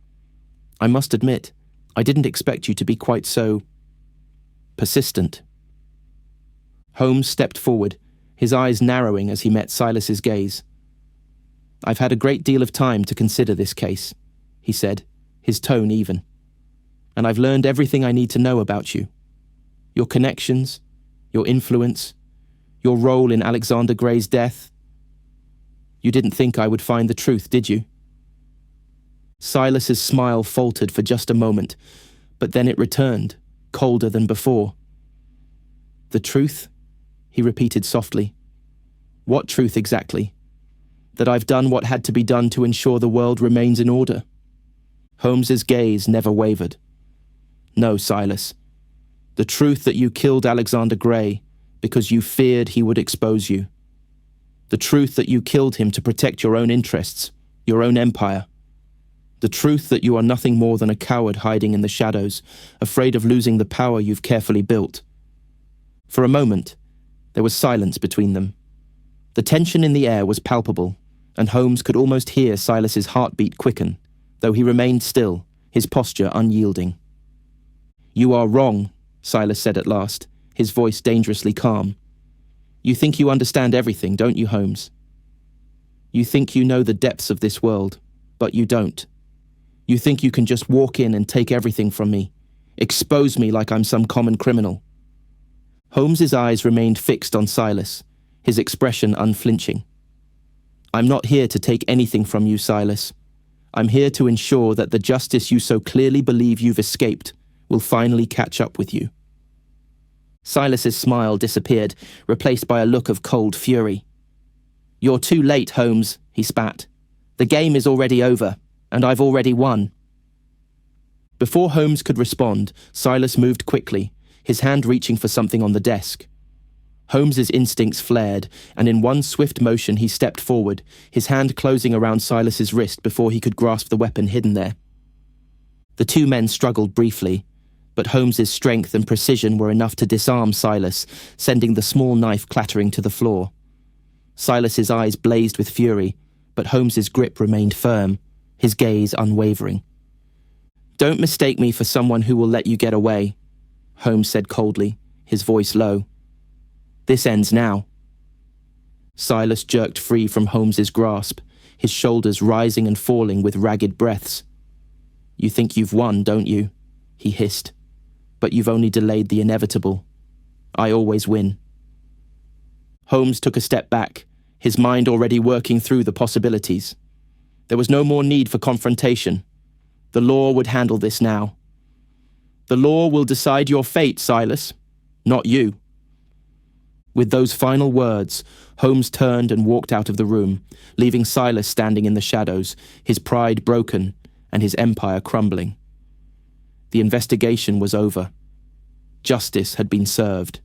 I must admit, I didn't expect you to be quite so persistent." Holmes stepped forward, his eyes narrowing as he met Silas's gaze. "I've had a great deal of time to consider this case," he said, his tone even. "And I've learned everything I need to know about you. Your connections, your influence, your role in Alexander Gray's death. You didn't think I would find the truth, did you?" Silas's smile faltered for just a moment, but then it returned, colder than before. "The truth?" he repeated softly. "What truth exactly? That I've done what had to be done to ensure the world remains in order?" Holmes's gaze never wavered. "No, Silas. The truth that you killed Alexander Gray because you feared he would expose you. The truth that you killed him to protect your own interests, your own empire. The truth that you are nothing more than a coward hiding in the shadows, afraid of losing the power you've carefully built." For a moment, there was silence between them. The tension in the air was palpable, and Holmes could almost hear Silas's heartbeat quicken, though he remained still, his posture unyielding. "You are wrong," Silas said at last, his voice dangerously calm. "You think you understand everything, don't you, Holmes? You think you know the depths of this world, but you don't. You think you can just walk in and take everything from me, expose me like I'm some common criminal." Holmes's eyes remained fixed on Silas, his expression unflinching. "I'm not here to take anything from you, Silas. I'm here to ensure that the justice you so clearly believe you've escaped will finally catch up with you." Silas's smile disappeared, replaced by a look of cold fury. "You're too late, Holmes," he spat. "The game is already over, and I've already won." Before Holmes could respond, Silas moved quickly, his hand reaching for something on the desk. Holmes's instincts flared, and in one swift motion he stepped forward, his hand closing around Silas's wrist before he could grasp the weapon hidden there. The two men struggled briefly, but Holmes's strength and precision were enough to disarm Silas, sending the small knife clattering to the floor. Silas's eyes blazed with fury, but Holmes's grip remained firm, his gaze unwavering. "Don't mistake me for someone who will let you get away," Holmes said coldly, his voice low. "This ends now." Silas jerked free from Holmes's grasp, his shoulders rising and falling with ragged breaths. "You think you've won, don't you?" he hissed. "But you've only delayed the inevitable. I always win." Holmes took a step back, his mind already working through the possibilities. There was no more need for confrontation. The law would handle this now. "The law will decide your fate, Silas, not you." With those final words, Holmes turned and walked out of the room, leaving Silas standing in the shadows, his pride broken and his empire crumbling. The investigation was over. Justice had been served.